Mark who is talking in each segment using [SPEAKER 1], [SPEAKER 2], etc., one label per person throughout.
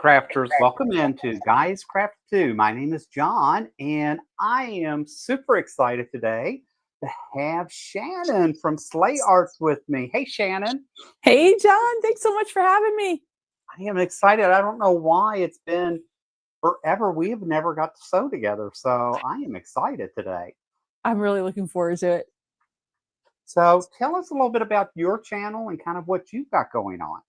[SPEAKER 1] crafters, welcome into Guys Craft 2. My name is John, and I am super excited today to have Shannon from Sleigh Arts with me. Hey, Shannon.
[SPEAKER 2] Hey, John. Thanks so much for having me.
[SPEAKER 1] I am excited. I don't know why it's been forever. We have never got to sew together, so I am excited today.
[SPEAKER 2] I'm really looking forward to it.
[SPEAKER 1] So tell us a little bit about your channel and kind of what you've got going on.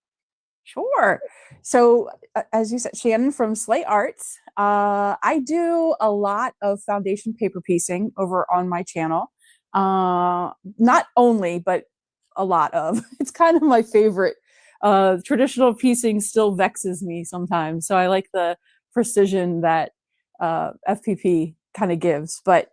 [SPEAKER 2] Sure. So, as you said, Shannon from Sleigh Arts. I do a lot of foundation paper piecing over on my channel. Not only, but a lot of. It's kind of my favorite. Traditional piecing still vexes me sometimes, so I like the precision that FPP kind of gives. But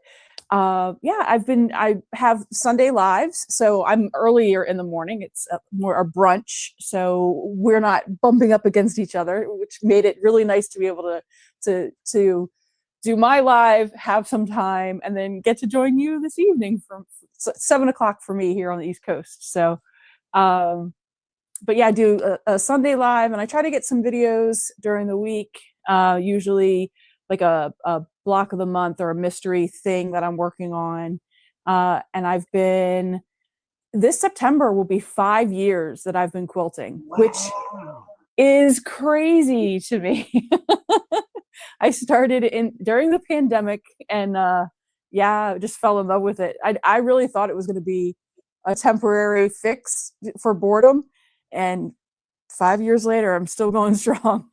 [SPEAKER 2] yeah, I have Sunday lives, so I'm earlier in the morning. It's more a brunch, so we're not bumping up against each other, which made it really nice to be able to do my live, have some time, and then get to join you this evening from 7 o'clock for me here on the East Coast. So, but yeah, I do a Sunday live, and I try to get some videos during the week, usually like a block of the month or a mystery thing that I'm working on. And this September will be 5 years that I've been quilting, which is crazy to me. I started during the pandemic, and yeah, just fell in love with it. I really thought it was going to be a temporary fix for boredom, and 5 years later, I'm still going strong.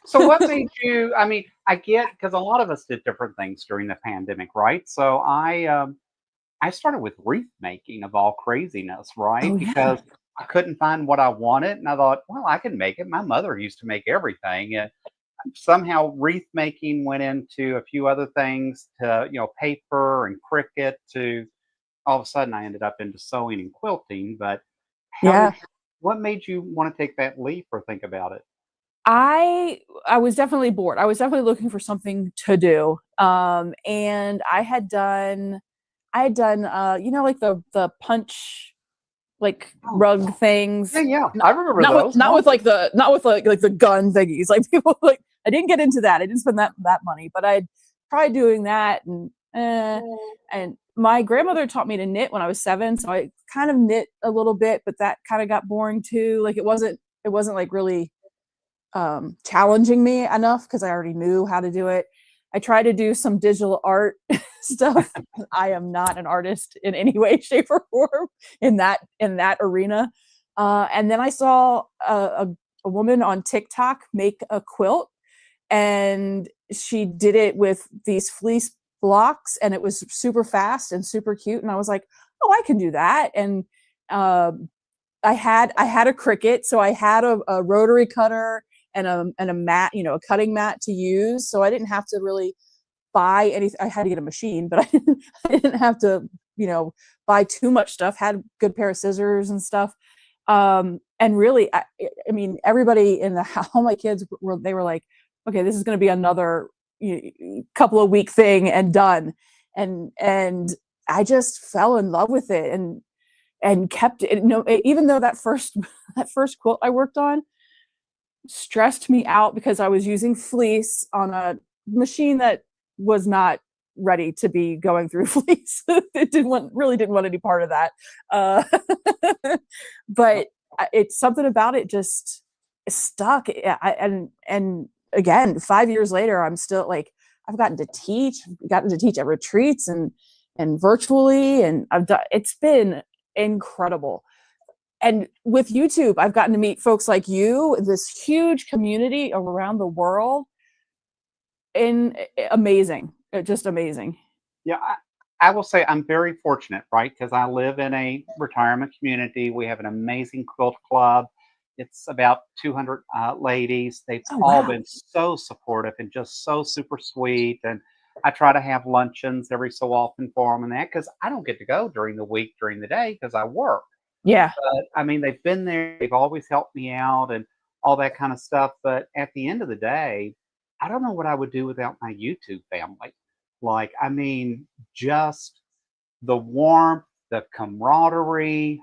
[SPEAKER 1] So what made you, I mean, I get, because a lot of us did different things during the pandemic, right? So I started with wreath making of all craziness, right?
[SPEAKER 2] Oh, yeah.
[SPEAKER 1] Because I couldn't find what I wanted, and I thought, well, I can make it. My mother used to make everything, and somehow wreath making went into a few other things, to paper and Cricut, to all of a sudden I ended up into sewing and quilting. But
[SPEAKER 2] Yeah.
[SPEAKER 1] what made you want to take that leap or think about it?
[SPEAKER 2] I was definitely bored. I was definitely looking for something to do. And I had done like the punch, like,
[SPEAKER 1] Oh,
[SPEAKER 2] rug things.
[SPEAKER 1] yeah, I remember
[SPEAKER 2] Not
[SPEAKER 1] those.
[SPEAKER 2] with the gun thingies. Like, people, like, I didn't get into that. I didn't spend that money, but I tried doing that, and my grandmother taught me to knit when I was 7, so I kind of knit a little bit, but that kind of got boring too. Like, it wasn't like really challenging me enough, because I already knew how to do it. I tried to do some digital art stuff. I am not an artist in any way, shape, or form in that arena. And then I saw a woman on TikTok make a quilt, and she did it with these fleece blocks, and it was super fast and super cute. And I was like, oh, I can do that. And I had a Cricut, so I had a rotary cutter and a mat, a cutting mat to use. So I didn't have to really buy anything. I had to get a machine, but I didn't have to, buy too much stuff. Had a good pair of scissors and stuff. And really, I mean, everybody in the house, all my kids were like, okay, this is going to be another couple of week thing and done. And I just fell in love with it, and kept it. Even though that first quilt I worked on stressed me out, because I was using fleece on a machine that was not ready to be going through fleece. It really didn't want any part of that. But it's something about it just stuck. And again, 5 years later, I'm still like, I've gotten to teach at retreats and virtually, and it's been incredible. And with YouTube, I've gotten to meet folks like you, this huge community around the world, and amazing, just amazing.
[SPEAKER 1] Yeah, I will say I'm very fortunate, right? Because I live in a retirement community. We have an amazing quilt club. It's about 200 ladies. They've all
[SPEAKER 2] Wow.
[SPEAKER 1] been so supportive and just so super sweet. And I try to have luncheons every so often for them, and that, because I don't get to go during the week, during the day, because I work.
[SPEAKER 2] Yeah.
[SPEAKER 1] But I mean, they've been there. They've always helped me out and all that kind of stuff. But at the end of the day, I don't know what I would do without my YouTube family. Like, I mean, just the warmth, the camaraderie.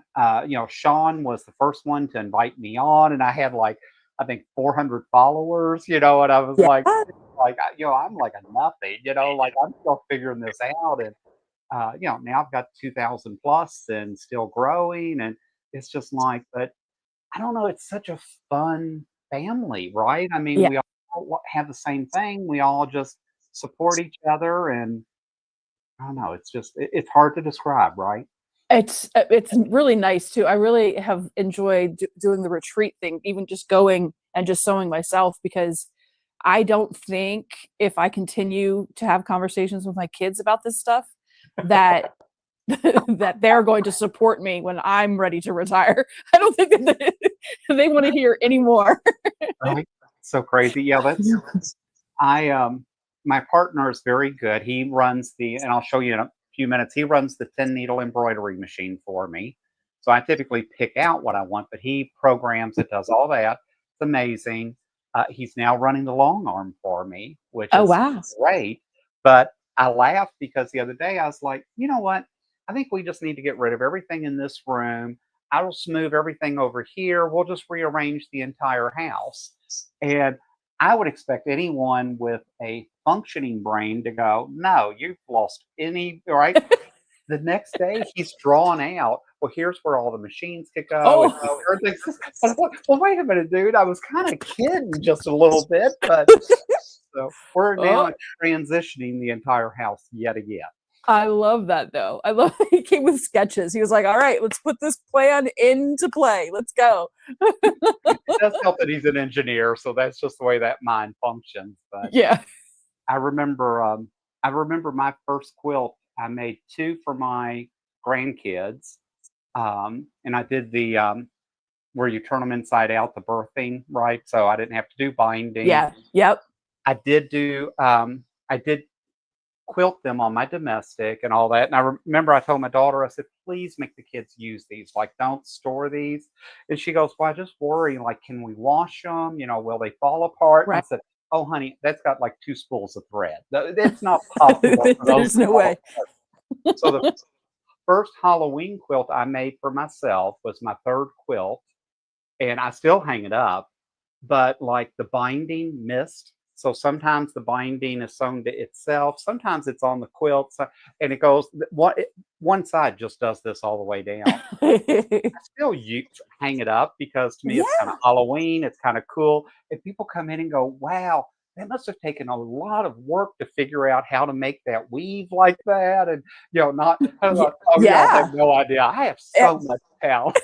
[SPEAKER 1] Sean was the first one to invite me on, and I had like I think 400 followers, and I was
[SPEAKER 2] Yeah.
[SPEAKER 1] I'm like a nothing, like I'm still figuring this out. And, now I've got 2,000 plus and still growing. And it's just like, but I don't know, it's such a fun family, right? I mean,
[SPEAKER 2] Yeah.
[SPEAKER 1] we all have the same thing. We all just support each other. And I don't know, it's hard to describe, right?
[SPEAKER 2] It's really nice too. I really have enjoyed doing the retreat thing, even just going and just sewing myself, because I don't think if I continue to have conversations with my kids about this stuff that that they're going to support me when I'm ready to retire. I don't think that they want to hear anymore.
[SPEAKER 1] Right? So crazy. Yeah, I my partner is very good. He runs and I'll show you in a few minutes. He runs the 10 needle embroidery machine for me. So I typically pick out what I want, but he programs it, does all that. It's amazing. He's now running the long arm for me, which
[SPEAKER 2] Oh
[SPEAKER 1] is
[SPEAKER 2] wow.
[SPEAKER 1] great. But I laughed because the other day I was like, you know what? I think we just need to get rid of everything in this room. I will smooth everything over here. We'll just rearrange the entire house. And I would expect anyone with a functioning brain to go, no, you've lost any, right? The next day, he's drawn out, well, here's where all the machines could go. And
[SPEAKER 2] Oh.
[SPEAKER 1] everything's, I was like, well, wait a minute, dude. I was kind of kidding just a little bit, but so we're now
[SPEAKER 2] Oh,
[SPEAKER 1] transitioning the entire house yet again.
[SPEAKER 2] I love that though. I love he came with sketches. He was like, "All right, let's put this plan into play. Let's go."
[SPEAKER 1] It does help that he's an engineer, so that's just the way that mind functions. But
[SPEAKER 2] Yeah.
[SPEAKER 1] I remember, I remember my first quilt. I made two for my grandkids, and I did the where you turn them inside out, the birthing, right? So I didn't have to do binding.
[SPEAKER 2] Yeah. Yep.
[SPEAKER 1] I did quilt them on my domestic and all that. And I remember I told my daughter, I said, please make the kids use these. Like, don't store these. And she goes, well, I just worry, like, can we wash them? Will they fall apart? And I
[SPEAKER 2] Right.
[SPEAKER 1] said, oh, honey, that's got like two spools of thread. It's not possible for those
[SPEAKER 2] There's
[SPEAKER 1] to
[SPEAKER 2] no
[SPEAKER 1] fall
[SPEAKER 2] way.
[SPEAKER 1] apart. So the first Halloween quilt I made for myself was my third quilt. And I still hang it up, but like the binding missed. So sometimes the binding is sewn to itself. Sometimes it's on the quilt, and it goes one side just does this all the way down. I still hang it up because to me it's kind of
[SPEAKER 2] Yeah.
[SPEAKER 1] Halloween. It's kind of cool, and people come in and go, "Wow, that must have taken a lot of work to figure out how to make that weave like that." And not. I
[SPEAKER 2] Yeah.
[SPEAKER 1] thought, oh, y'all have
[SPEAKER 2] Yeah.
[SPEAKER 1] no idea. I have
[SPEAKER 2] Eh,
[SPEAKER 1] so much talent.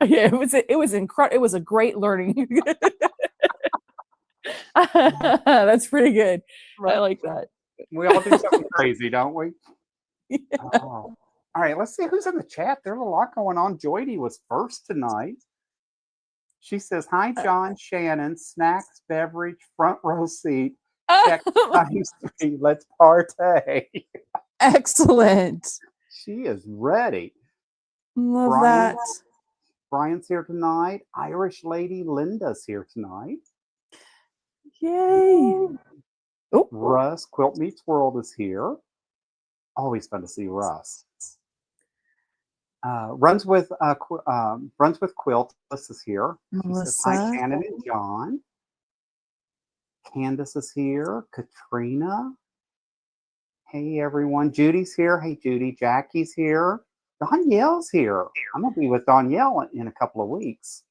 [SPEAKER 2] yeah, it was incredible. It was a great learning. That's pretty good. I
[SPEAKER 1] Right?
[SPEAKER 2] like that.
[SPEAKER 1] We all do something crazy, don't we? Oh. All right, let's see who's in the chat. There's a lot going on. Joydy was first tonight. She says, hi, John, Shannon, snacks, beverage, front row seat. Check times three. Let's partay.
[SPEAKER 2] Excellent.
[SPEAKER 1] She is ready.
[SPEAKER 2] Love
[SPEAKER 1] Brian,
[SPEAKER 2] that.
[SPEAKER 1] Brian's here tonight. Irish lady Linda's here tonight.
[SPEAKER 2] Yay. Oh,
[SPEAKER 1] Russ, Quilt Meets World is here. Always fun to see Russ. Runs with Quilt. This is here. She says, hi,
[SPEAKER 2] Melissa.
[SPEAKER 1] Shannon and John. Candace is here. Katrina. Hey, everyone. Judy's here. Hey, Judy. Jackie's here. Danielle's here. I'm going to be with Danielle in a couple of weeks.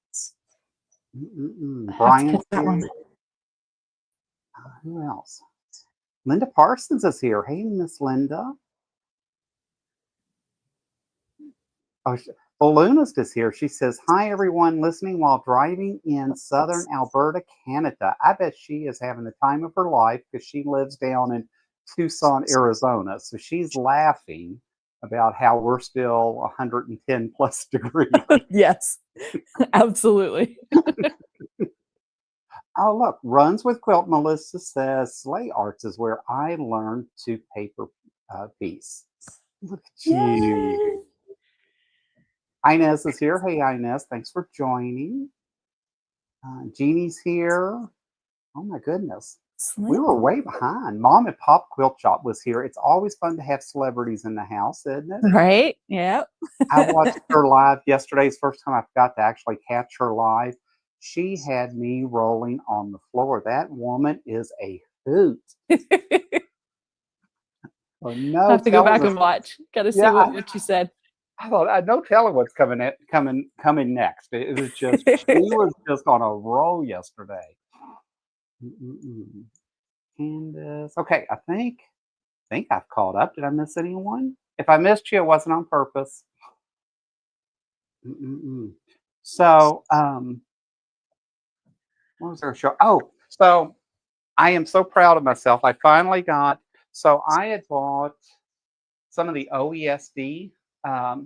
[SPEAKER 1] Brian's here. Who else? Linda Parsons is here. Hey, Miss Linda. Oh, Balloonist is here. She says, hi, everyone listening while driving in southern Alberta, Canada. I bet she is having the time of her life because she lives down in Tucson, Arizona. So she's laughing about how we're still 110 plus degrees.
[SPEAKER 2] Yes, absolutely.
[SPEAKER 1] Oh, look, Runs with Quilt. Melissa says, Sleigh Arts is where I learned to paper piece. Look at you. Inez is here. Hey, Inez. Thanks for joining. Jeannie's here. Oh, my goodness. We were way behind. Mom and Pop Quilt Shop was here. It's always fun to have celebrities in the house, isn't it?
[SPEAKER 2] Right? Yeah.
[SPEAKER 1] I watched her live yesterday. It's the first time I got to actually catch her live. She had me rolling on the floor. That woman is a hoot. Well,
[SPEAKER 2] I
[SPEAKER 1] no
[SPEAKER 2] have to go
[SPEAKER 1] telling
[SPEAKER 2] back
[SPEAKER 1] us.
[SPEAKER 2] and watch. Got to see
[SPEAKER 1] Yeah,
[SPEAKER 2] what you said.
[SPEAKER 1] I thought I no telling what's coming next. It was just she was just on a roll yesterday. Mm-mm-mm. Candace. Okay, I think I've caught up. Did I miss anyone? If I missed you, it wasn't on purpose. Mm-mm-mm. So, what was our show? Oh, so I am so proud of myself. I finally got. So I had bought some of the OESD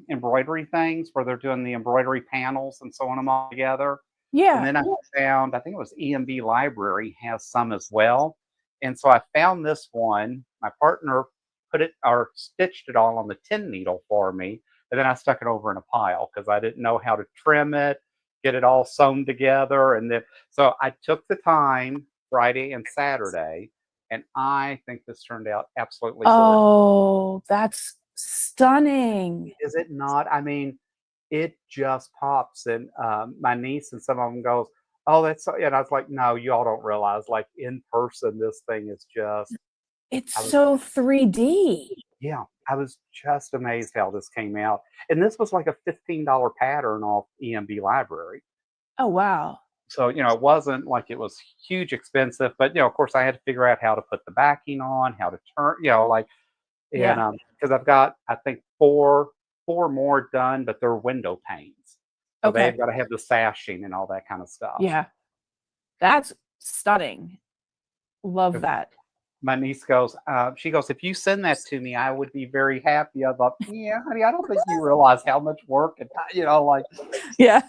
[SPEAKER 1] embroidery things where they're doing the embroidery panels and sewing them all together. And
[SPEAKER 2] Yeah.
[SPEAKER 1] then I found, I think it was EMB Library has some as well. And so I found this one. My partner put it or stitched it all on the 10 needle for me. And then I stuck it over in a pile because I didn't know how to trim it, get it all sewn together. And then, so I took the time Friday and Saturday, and I think this turned out absolutely gorgeous.
[SPEAKER 2] Oh, that's stunning.
[SPEAKER 1] Is it not? I mean, it just pops. And my niece and some of them goes, "Oh, that's so," and I was like, "No, y'all don't realize. Like in person, this thing is just."
[SPEAKER 2] It's
[SPEAKER 1] I was,
[SPEAKER 2] so 3D.
[SPEAKER 1] yeah, I was just amazed how this came out. And this was like a $15 pattern off EMB Library.
[SPEAKER 2] Oh, wow.
[SPEAKER 1] So it wasn't like it was huge expensive, but of course, I had to figure out how to put the backing on, how to turn, like. And
[SPEAKER 2] Yeah.
[SPEAKER 1] because I've got, I think, four more done, but they're window panes, so they've
[SPEAKER 2] Okay.
[SPEAKER 1] got to have the sashing and all that kind of stuff.
[SPEAKER 2] Yeah. That's stunning. Love
[SPEAKER 1] 'Cause
[SPEAKER 2] that.
[SPEAKER 1] my niece goes, she goes, "If you send that to me, I would be very happy." I thought, "Yeah, honey, I don't think you realize how much work and like
[SPEAKER 2] Yeah.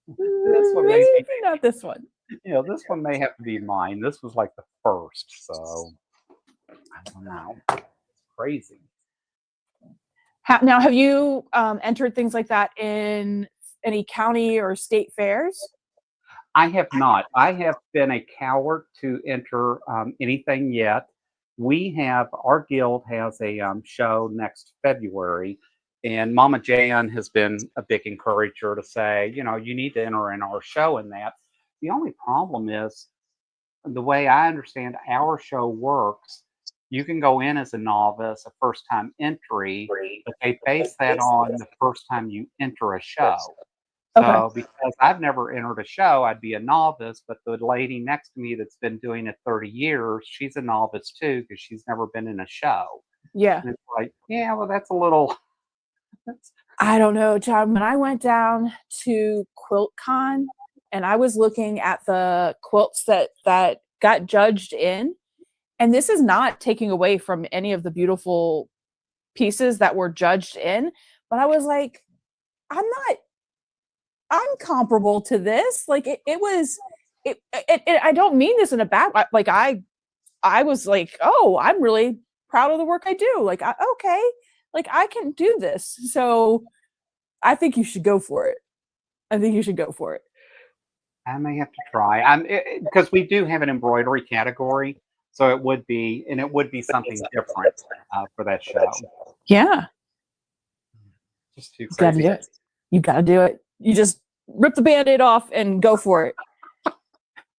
[SPEAKER 1] this one may
[SPEAKER 2] Maybe
[SPEAKER 1] be,
[SPEAKER 2] not this one.
[SPEAKER 1] this one may have to be mine. This was like the first, so I don't know. It's crazy."
[SPEAKER 2] Now, have you entered things like that in any county or state fairs?
[SPEAKER 1] I have not. I have been a coward to enter anything yet. Our guild has a show next February, and Mama Jan has been a big encourager to say, you need to enter in our show in that. The only problem is the way I understand our show works, you can go in as a novice, a first time entry, but they base that on the first time you enter a show.
[SPEAKER 2] Okay.
[SPEAKER 1] So, because I've never entered a show, I'd be a novice, but the lady next to me that's been doing it 30 years, she's a novice too because she's never been in a show.
[SPEAKER 2] Yeah.
[SPEAKER 1] And it's like, yeah, well, that's a little. That's,
[SPEAKER 2] I don't know, John. When I went down to QuiltCon and I was looking at the quilts that got judged in, and this is not taking away from any of the beautiful pieces that were judged in, but I was like, I'm comparable to this. Like it was, I don't mean this in a bad way. Like I was like, oh, I'm really proud of the work I do. Like, okay, like I can do this. So I think you should go for it. I think you should go for it.
[SPEAKER 1] I may have to try. I'm because we do have an embroidery category, so it would be something different for that show.
[SPEAKER 2] Yeah,
[SPEAKER 1] Just too
[SPEAKER 2] you got to
[SPEAKER 1] crazy.
[SPEAKER 2] do it. You got to do it. You just rip the Band-Aid off and go for it.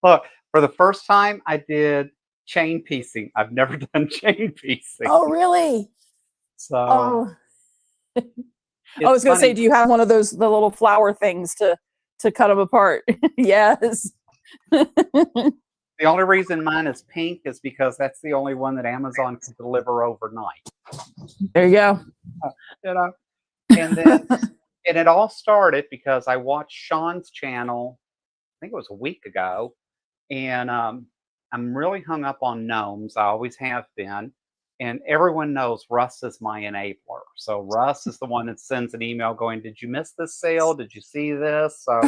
[SPEAKER 1] Look, for the first time, I did chain piecing. I've never done chain piecing.
[SPEAKER 2] Oh, really?
[SPEAKER 1] So
[SPEAKER 2] Oh, I
[SPEAKER 1] it's
[SPEAKER 2] was gonna say,
[SPEAKER 1] funny.
[SPEAKER 2] do you have one of those the little flower things to cut them apart? Yes.
[SPEAKER 1] The only reason mine is pink is because that's the only one that Amazon can deliver overnight.
[SPEAKER 2] There you go.
[SPEAKER 1] You know, and then and it all started because I watched Sean's channel. I think it was a week ago, and I'm really hung up on gnomes. I always have been, and everyone knows Russ is my enabler. So Russ is the one that sends an email going, "Did you miss this sale? Did you see this?" So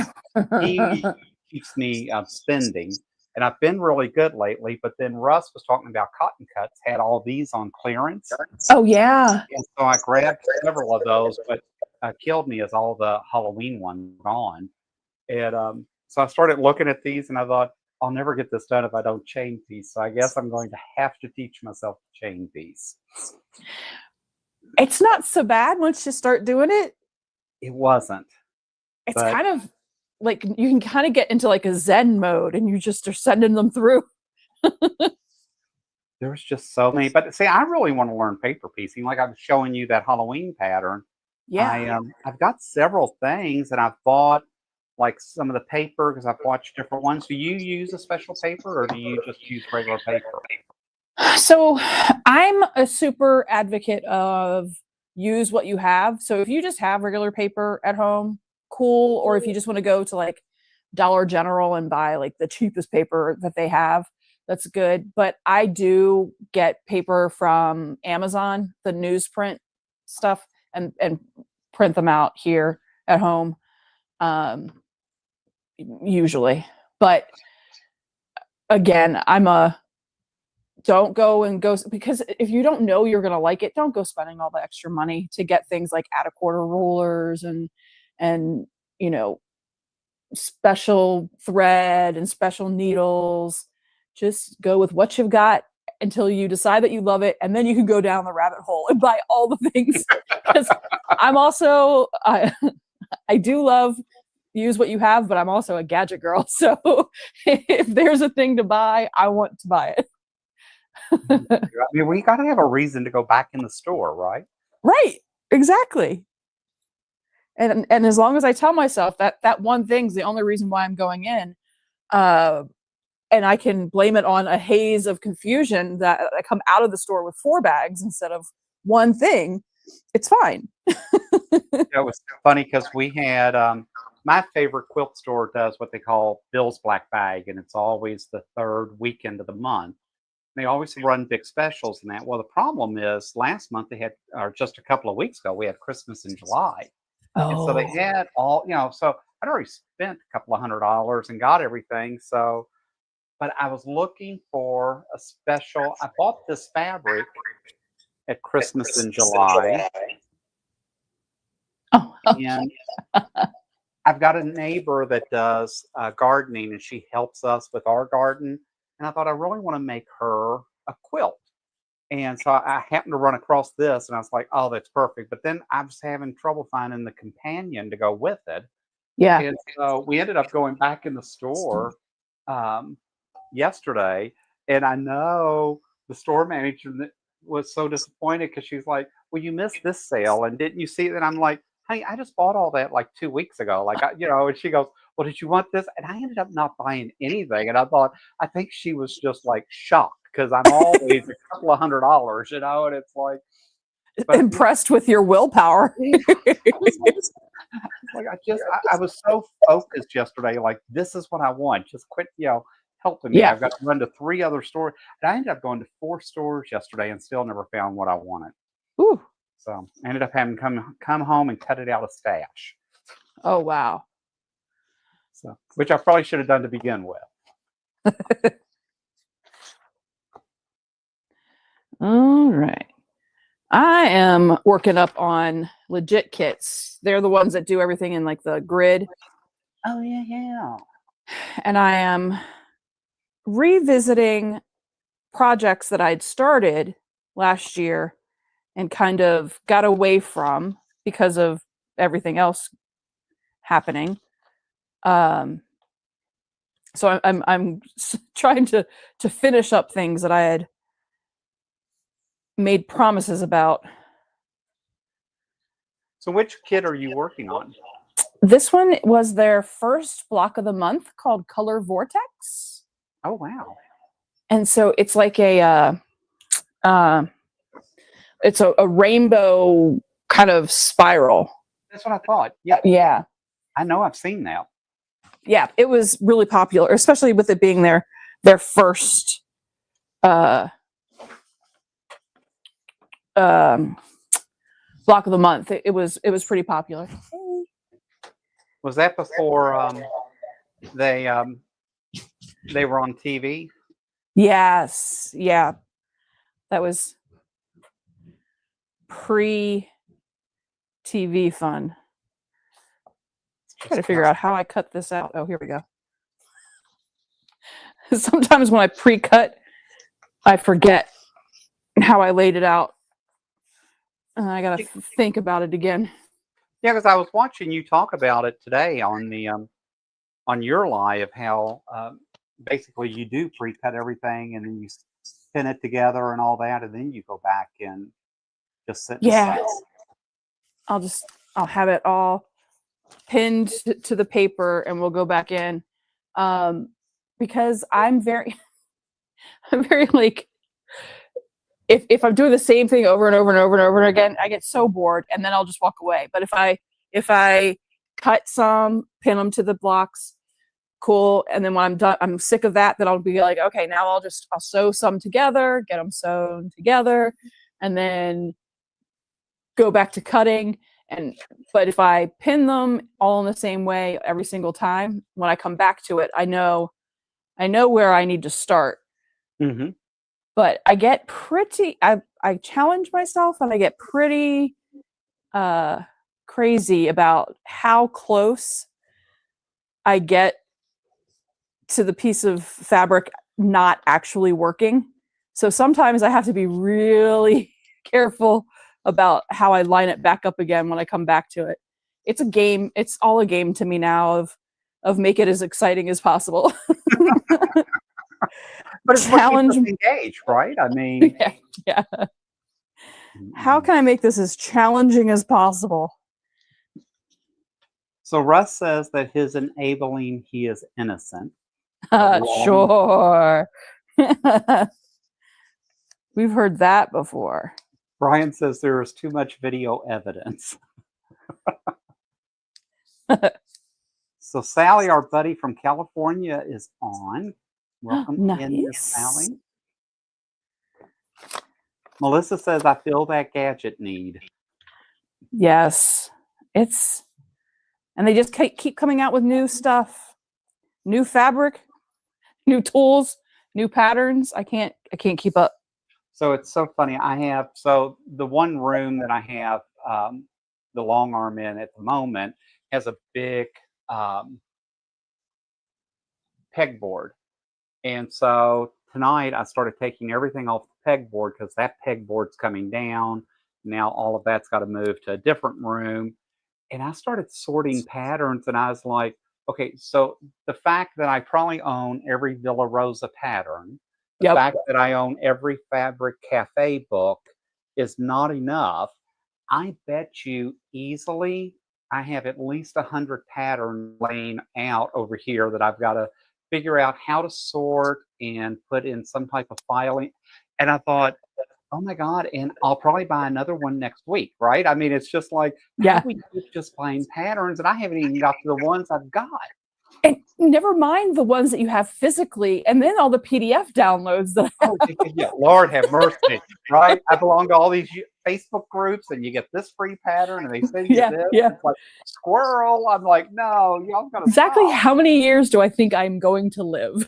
[SPEAKER 1] he keeps me spending. And I've been really good lately, but then Russ was talking about cotton cuts, had all these on clearance.
[SPEAKER 2] Oh yeah.
[SPEAKER 1] And so I grabbed several of those, but killed me as all the Halloween ones were gone. And so I started looking at these and I thought, I'll never get this done if I don't chain piece. So I guess I'm going to have to teach myself to chain piece.
[SPEAKER 2] It's not so bad once you start doing it.
[SPEAKER 1] It wasn't.
[SPEAKER 2] It's
[SPEAKER 1] But
[SPEAKER 2] kind of like you can kind of get into like a Zen mode, and you just are sending them through.
[SPEAKER 1] There's just so many. But see, I really want to learn paper piecing. Like I was showing you that Halloween pattern.
[SPEAKER 2] Yeah.
[SPEAKER 1] I've got several things, and I've bought like some of the paper because I've watched different ones. Do you use a special paper, or do you just use regular paper?
[SPEAKER 2] So I'm a super advocate of use what you have. So if you just have regular paper at home, cool. Or if you just want to go to like Dollar General and buy like the cheapest paper that they have, that's good. But I do get paper from Amazon, the newsprint stuff, and print them out here at home, um, usually. But again, I'm a don't go and go, because if you don't know you're going to like it, don't go spending all the extra money to get things like add a quarter rulers and you know, special thread and special needles. Just go with what you've got until you decide that you love it, and then you can go down the rabbit hole and buy all the things. Because I'm also I do love use what you have, but I'm also a gadget girl. So if there's a thing to buy, I want to buy it.
[SPEAKER 1] I mean, we got to have a reason to go back in the store, right?
[SPEAKER 2] Right. Exactly. And as long as I tell myself that that one thing's the only reason why I'm going in, uh, and I can blame it on a haze of confusion that I come out of the store with 4 bags instead of one thing, it's fine.
[SPEAKER 1] It was funny because we had my favorite quilt store does what they call Bill's Black Bag, and it's always the third weekend of the month. They always run big specials and that. Well, the problem is last month they had, or just a couple of weeks ago, we had Christmas in July. And so they
[SPEAKER 2] Oh,
[SPEAKER 1] had all, so I'd already spent a couple of $100 and got everything. So, but I was looking for a special. I bought this fabric at Christmas in July,
[SPEAKER 2] oh,
[SPEAKER 1] and I've got a neighbor that does gardening, and she helps us with our garden. And I thought I really want to make her a quilt. And so I happened to run across this, and I was like, "Oh, that's perfect." But then I was having trouble finding the companion to go with it,
[SPEAKER 2] yeah.
[SPEAKER 1] and so we ended up going back in the store um, yesterday. And I know the store manager was so disappointed because she's like, "Well, you missed this sale, and didn't you see it?" And I'm like, "Hey, I just bought all that like 2 weeks ago." Like, and she goes, "Well, did you want this?" And I ended up not buying anything. And I thought, I think she was just like shocked because I'm always a couple of $100, and it's like, but
[SPEAKER 2] Impressed with your willpower.
[SPEAKER 1] I was like, I was so focused yesterday. Like, this is what I want. Just quit, helping me.
[SPEAKER 2] Yeah.
[SPEAKER 1] I've got to run to 3 other stores. And I ended up going to 4 stores yesterday and still never found what I wanted.
[SPEAKER 2] Ooh.
[SPEAKER 1] So I ended up having to come home and cut it out of stash.
[SPEAKER 2] Oh, wow.
[SPEAKER 1] So, which I probably should have done to begin with.
[SPEAKER 2] All right. I am working up on legit kits. They're the ones that do everything in like the grid.
[SPEAKER 1] Oh yeah, yeah.
[SPEAKER 2] And I am revisiting projects that I'd started last year and kind of got away from because of everything else happening. So I'm trying to finish up things that I had made promises about.
[SPEAKER 1] So which kit are you working on?
[SPEAKER 2] This one was their first block of the month called Color Vortex.
[SPEAKER 1] Oh wow.
[SPEAKER 2] And so it's like it's a rainbow kind of spiral.
[SPEAKER 1] That's what I thought. Yeah.
[SPEAKER 2] Yeah.
[SPEAKER 1] I know I've seen that.
[SPEAKER 2] Yeah, it was really popular, especially with it being their first uh um block of the month. It was pretty popular.
[SPEAKER 1] Was that before they they were on TV?
[SPEAKER 2] Yes. Yeah. That was pre TV fun. Try to figure out how I cut this out. Oh, here we go. Sometimes when I pre-cut, I forget how I laid it out. And I gotta think about it again.
[SPEAKER 1] Yeah, because I was watching you talk about it today on the on your lie of how basically you do pre-cut everything and then you pin it together and all that, and then you go back and just sit and
[SPEAKER 2] Yeah.
[SPEAKER 1] sew.
[SPEAKER 2] I'll have it all pinned to the paper and we'll go back in. Because I'm very I'm very like, if I'm doing the same thing over and over and over and over again, I get so bored and then I'll just walk away. But if I cut some, pin them to the blocks, cool. And then when I'm done, I'm sick of that, then I'll be like, okay, now I'll sew some together, get them sewn together, and then go back to cutting. But if I pin them all in the same way every single time, when I come back to it, I know where I need to start.
[SPEAKER 1] Mm-hmm.
[SPEAKER 2] But I get pretty, I challenge myself and I get pretty crazy about how close I get to the piece of fabric not actually working. So sometimes I have to be really careful about how I line it back up again when I come back to it. It's a game. It's all a game to me now of make it as exciting as possible.
[SPEAKER 1] But it's
[SPEAKER 2] Challenge.
[SPEAKER 1] what keeps us engaged, right? I mean,
[SPEAKER 2] yeah. How can I make this as challenging as possible?
[SPEAKER 1] So Russ says that his enabling, he is innocent.
[SPEAKER 2] Sure. We've heard that before.
[SPEAKER 1] Brian says there is too much video evidence. So Sally, our buddy from California, is on. Welcome in, Miss Sally. Melissa says, I feel that gadget need.
[SPEAKER 2] Yes. And they just keep coming out with new stuff, new fabric, new tools, new patterns. I can't keep up.
[SPEAKER 1] So it's so funny. So the one room that I have the long arm in at the moment has a big pegboard. And so tonight I started taking everything off the pegboard because that pegboard's coming down. Now all of that's got to move to a different room. And I started sorting patterns and I was like, okay, so the fact that I probably own every Villa Rosa pattern, the fact that I own every Fabric Cafe book is not enough. I bet you easily I have at least 100 patterns laying out over here that I've got to figure out how to sort and put in some type of filing. And I thought, oh my God, and I'll probably buy another one next week, right? I mean, it's just like, how do we keep just buying patterns? And I haven't even got to the ones I've got.
[SPEAKER 2] And never mind the ones that you have physically, and then all the PDF downloads that
[SPEAKER 1] oh, yeah, Lord have mercy, right? I belong to all these Facebook groups, and you get this free pattern, and they send you this. It's like, squirrel. I'm like, no, y'all gotta
[SPEAKER 2] exactly
[SPEAKER 1] stop.
[SPEAKER 2] how many years do I think I'm going to live?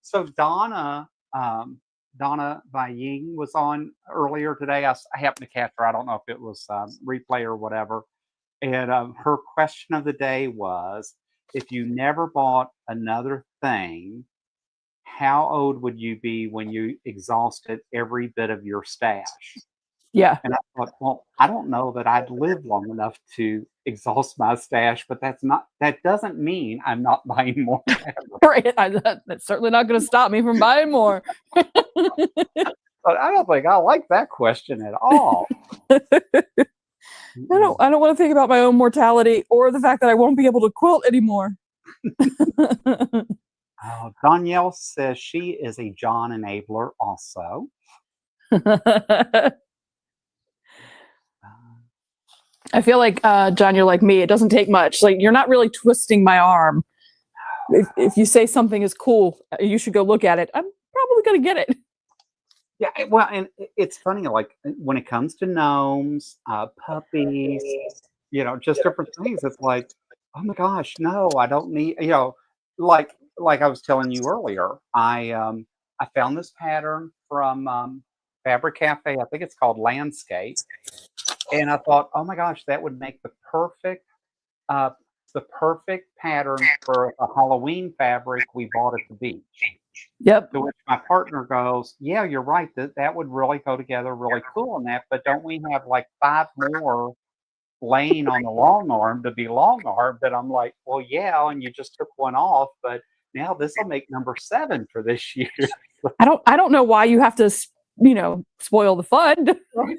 [SPEAKER 1] So Donna Baying was on earlier today. I happened to catch her. I don't know if it was replay or whatever. And her question of the day was, if you never bought another thing, how old would you be when you exhausted every bit of your stash?
[SPEAKER 2] Yeah.
[SPEAKER 1] And I thought, well, I don't know that I'd live long enough to exhaust my stash, but that doesn't mean I'm not buying more.
[SPEAKER 2] Right. That's certainly not going to stop me from buying more.
[SPEAKER 1] But I don't think I like that question at all.
[SPEAKER 2] I don't want to think about my own mortality or the fact that I won't be able to quilt anymore.
[SPEAKER 1] Oh, Danielle says she is a John enabler also.
[SPEAKER 2] I feel like, John, you're like me. It doesn't take much. Like, you're not really twisting my arm. If you say something is cool, you should go look at it. I'm probably going to get it.
[SPEAKER 1] Yeah, well, and it's funny, like when it comes to gnomes, puppies, just different things. It's like, oh my gosh, no, I don't need, like I was telling you earlier, I found this pattern from Fabric Cafe. I think it's called Landscape, and I thought, oh my gosh, that would make the perfect pattern for a Halloween fabric we bought at the beach.
[SPEAKER 2] Yep.
[SPEAKER 1] To which my partner goes, yeah, you're right. That would really go together really cool on that. But don't we have like 5 more lane on the long arm to be long arm. But I'm like, well, yeah, and you just took one off, but now this will make number 7 for this year.
[SPEAKER 2] I don't know why you have to, spoil the fun.
[SPEAKER 1] Right.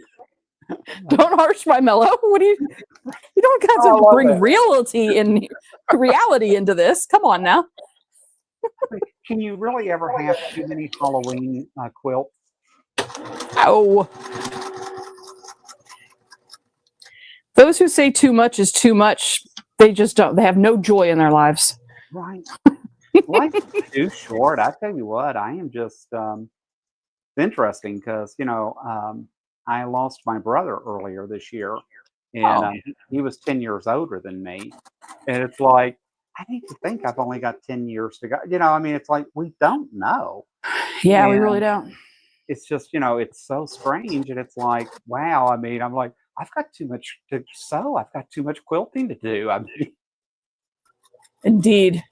[SPEAKER 2] Don't harsh my mellow. What do you don't have
[SPEAKER 1] Oh, I
[SPEAKER 2] to
[SPEAKER 1] love
[SPEAKER 2] bring
[SPEAKER 1] it.
[SPEAKER 2] reality into this. Come on now.
[SPEAKER 1] Can you really ever have too many Halloween quilts?
[SPEAKER 2] Oh. Those who say too much is too much, they have no joy in their lives.
[SPEAKER 1] Right. Life is too short. I tell you what, I am just interesting because, I lost my brother earlier this year, and
[SPEAKER 2] Oh.
[SPEAKER 1] he was 10 years older than me. And it's like, I need to think I've only got 10 years to go. It's like we don't know.
[SPEAKER 2] Yeah, we really
[SPEAKER 1] And
[SPEAKER 2] don't.
[SPEAKER 1] it's just, it's so strange. And it's like, wow. I'm like, I've got too much to sew. I've got too much quilting to do.
[SPEAKER 2] Indeed.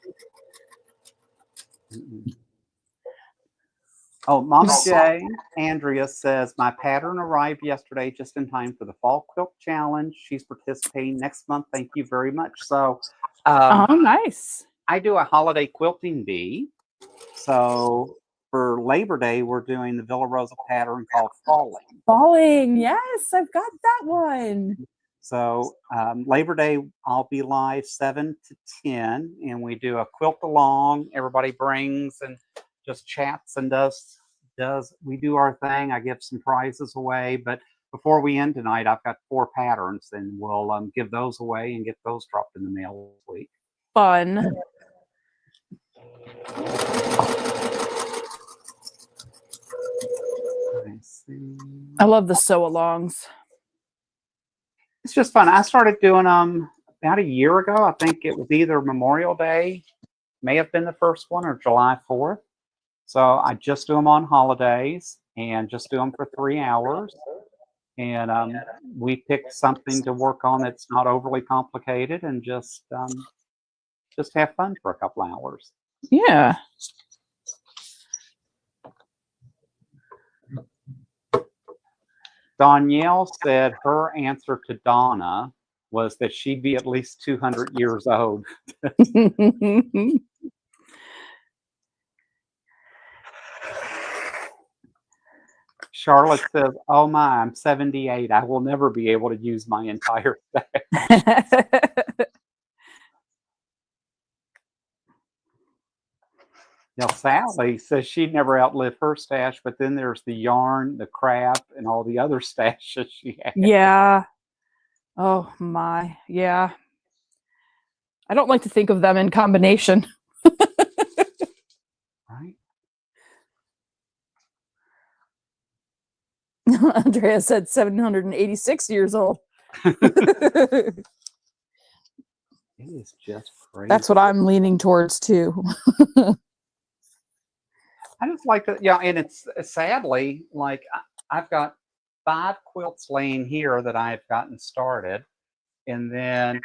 [SPEAKER 1] Oh, Mama J, Andrea says, my pattern arrived yesterday just in time for the Fall Quilt Challenge. She's participating next month. Thank you very much. So,
[SPEAKER 2] Oh, nice.
[SPEAKER 1] I do a holiday quilting bee. So, for Labor Day, we're doing the Villa Rosa pattern called Falling.
[SPEAKER 2] Falling. Yes, I've got that one.
[SPEAKER 1] So, Labor Day, I'll be live 7 to 10, and we do a quilt along. Everybody brings and just chats and we do our thing. I give some prizes away, but before we end tonight, I've got 4 patterns, and we'll give those away and get those dropped in the mail this week.
[SPEAKER 2] Fun. I love the sew-alongs.
[SPEAKER 1] It's just fun. I started doing them about a year ago. I think it was either Memorial Day, may have been the first one, or July 4th. So I just do them on holidays and just do them for 3 hours. And we pick something to work on that's not overly complicated, and just have fun for a couple hours.
[SPEAKER 2] Yeah.
[SPEAKER 1] Danielle said her answer to Donna was that she'd be at least 200 years old. Charlotte says, oh my, I'm 78. I will never be able to use my entire stash. Now, Sally says she'd never outlive her stash, but then there's the yarn, the craft, and all the other stashes she has.
[SPEAKER 2] Yeah. Oh my. Yeah. I don't like to think of them in combination.
[SPEAKER 1] Right?
[SPEAKER 2] Andrea said 786 years old. It
[SPEAKER 1] is just crazy.
[SPEAKER 2] That's what I'm leaning towards too.
[SPEAKER 1] I just like that. Yeah, and it's sadly, like, I've got 5 quilts laying here that I've gotten started, and then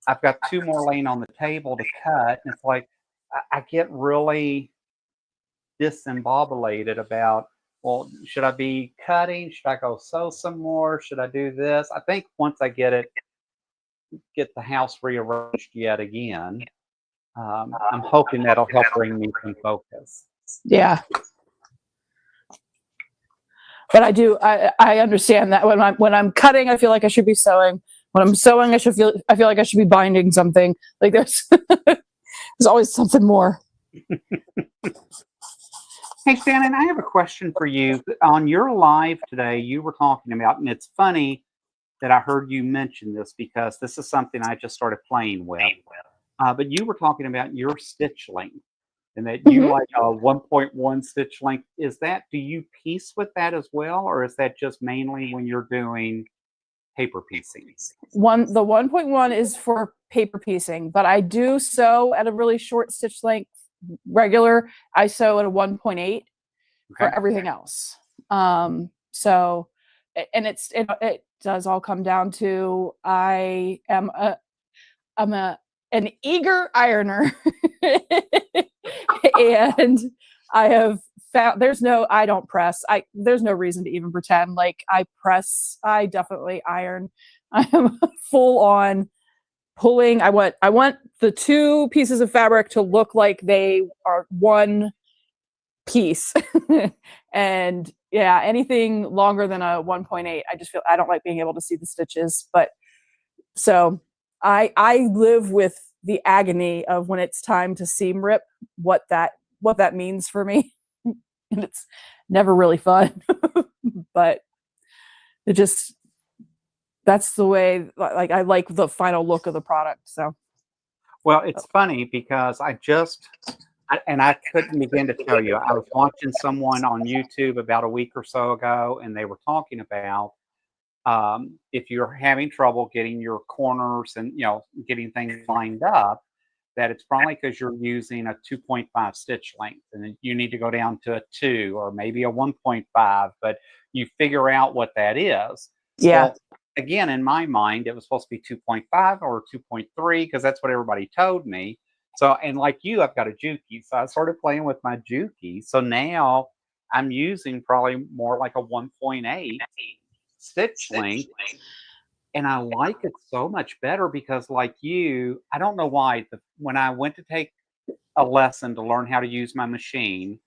[SPEAKER 1] I've got 2 more laying on the table to cut. And it's like I get really disembobulated about, well, should I be cutting? Should I go sew some more? Should I do this? I think once I get the house rearranged yet again, I'm hoping that'll help bring me some focus.
[SPEAKER 2] Yeah. But I understand that when I'm cutting, I feel like I should be sewing. When I'm sewing, I feel like I should be binding something. Like there's always something more.
[SPEAKER 1] Hey, Shannon, I have a question for you. On your live today, you were talking about, and it's funny that I heard you mention this because this is something I just started playing with. But you were talking about your stitch length, and that you like a 1.1 stitch length. Do you piece with that as well, or is that just mainly when you're doing paper piecing?
[SPEAKER 2] The 1.1 is for paper piecing, but I do sew at a really short stitch length. Regular, I sew at a 1.8 for everything else. So, and it does all come down to I'm an eager ironer, and I have there's no, I don't press. There's no reason to even pretend. Like I press, I definitely iron. I am full on pulling. I want the two pieces of fabric to look like they are one piece. And yeah, anything longer than a 1.8, I just feel I don't like being able to see the stitches. But so I live with the agony of when it's time to seam rip, what that means for me. And it's never really fun. But it just, that's the way, like I like the final look of the product. So
[SPEAKER 1] Well, it's funny because I couldn't begin to tell you. I was watching someone on YouTube about a week or so ago, and they were talking about if you're having trouble getting your corners and getting things lined up, that it's probably because you're using a 2.5 stitch length, and you need to go down to a 2 or maybe a 1.5. But you figure out what that is.
[SPEAKER 2] yeah.
[SPEAKER 1] Well, again, in my mind, it was supposed to be 2.5 or 2.3 because that's what everybody told me. So, and like you, I've got a Juki. So I started playing with my Juki. So now I'm using probably more like a 1.8 stitch length. And I like it so much better because, like you, I don't know why, when I went to take a lesson to learn how to use my machine,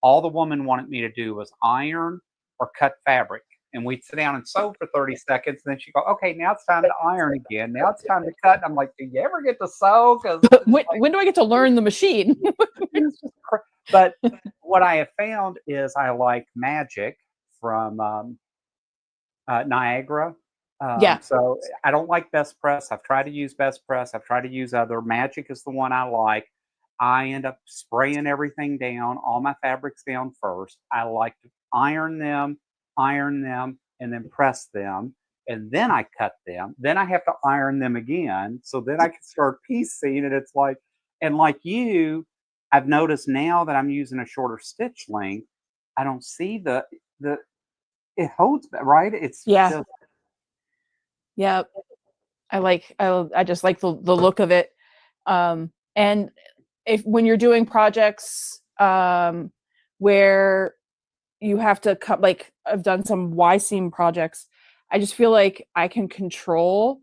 [SPEAKER 1] all the woman wanted me to do was iron or cut fabric. And we'd sit down and sew for 30 seconds. And then she'd go, okay, now it's time to iron again. Now it's time to cut. And I'm like, do you ever get to sew? Because
[SPEAKER 2] when do I get to learn the machine?
[SPEAKER 1] But what I have found is I like Magic from Niagara.
[SPEAKER 2] Yeah.
[SPEAKER 1] So I don't like Best Press. I've tried to use Best Press. I've tried to use other. Magic is the one I like. I end up spraying everything down, all my fabrics down first. I like to iron them, and then press them. And then I cut them. Then I have to iron them again. So then I can start piecing. And it's like, and like you, I've noticed now that I'm using a shorter stitch length, I don't see the it holds, right? It's
[SPEAKER 2] Yeah.
[SPEAKER 1] just,
[SPEAKER 2] Yeah. I just like the look of it. And when you're doing projects where you have to cut, like I've done some Y seam projects, I just feel like I can control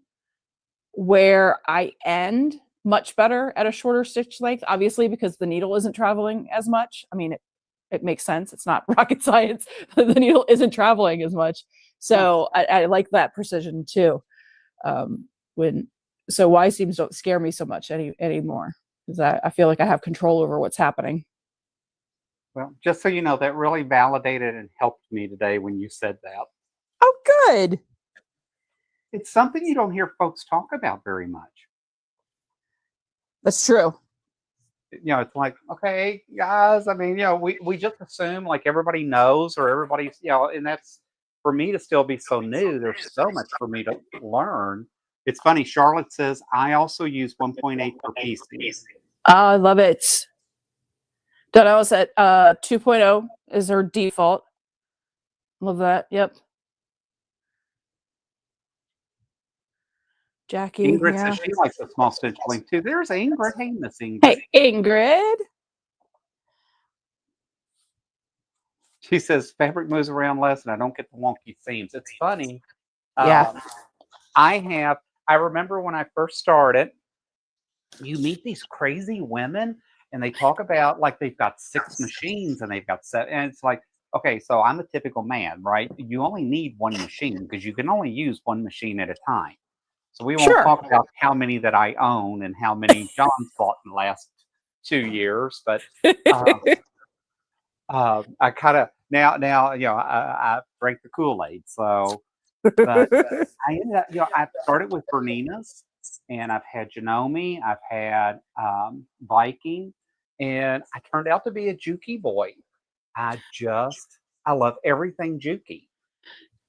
[SPEAKER 2] where I end much better at a shorter stitch length, obviously, because the needle isn't traveling as much. I mean, it makes sense. It's not rocket science. The needle isn't traveling as much. So I like that precision too. So Y seams don't scare me so much anymore, because I feel like I have control over what's happening.
[SPEAKER 1] well, just so you know, that really validated and helped me today when you said that.
[SPEAKER 2] Oh, good.
[SPEAKER 1] It's something you don't hear folks talk about very much.
[SPEAKER 2] That's true.
[SPEAKER 1] It's like, okay, guys, I mean, we just assume like everybody knows or everybody's, and that's for me to still be so new. There's so much for me to learn. It's funny. Charlotte says, I also use 1.8 for PC.
[SPEAKER 2] I love it. Donna said 2.0 is her default. Love that. Yep. Jackie.
[SPEAKER 1] Ingrid
[SPEAKER 2] Yeah.
[SPEAKER 1] says she likes a small stitch length too. There's Ingrid. Hey, Miss Ingrid.
[SPEAKER 2] Hey, Ingrid.
[SPEAKER 1] She says fabric moves around less and I don't get the wonky seams. It's funny.
[SPEAKER 2] Yeah.
[SPEAKER 1] I remember when I first started, you meet these crazy women and they talk about like they've got 6 machines and they've got 7. And it's like, okay, so I'm a typical man, right? You only need one machine because you can only use one machine at a time. So we won't talk about how many that I own and how many John's bought in the last 2 years. But I kind of now I drank the Kool-Aid. So, but I ended up I started with Bernina's, and I've had Janome, I've had Viking, and I turned out to be a Juki boy. I love everything Juki.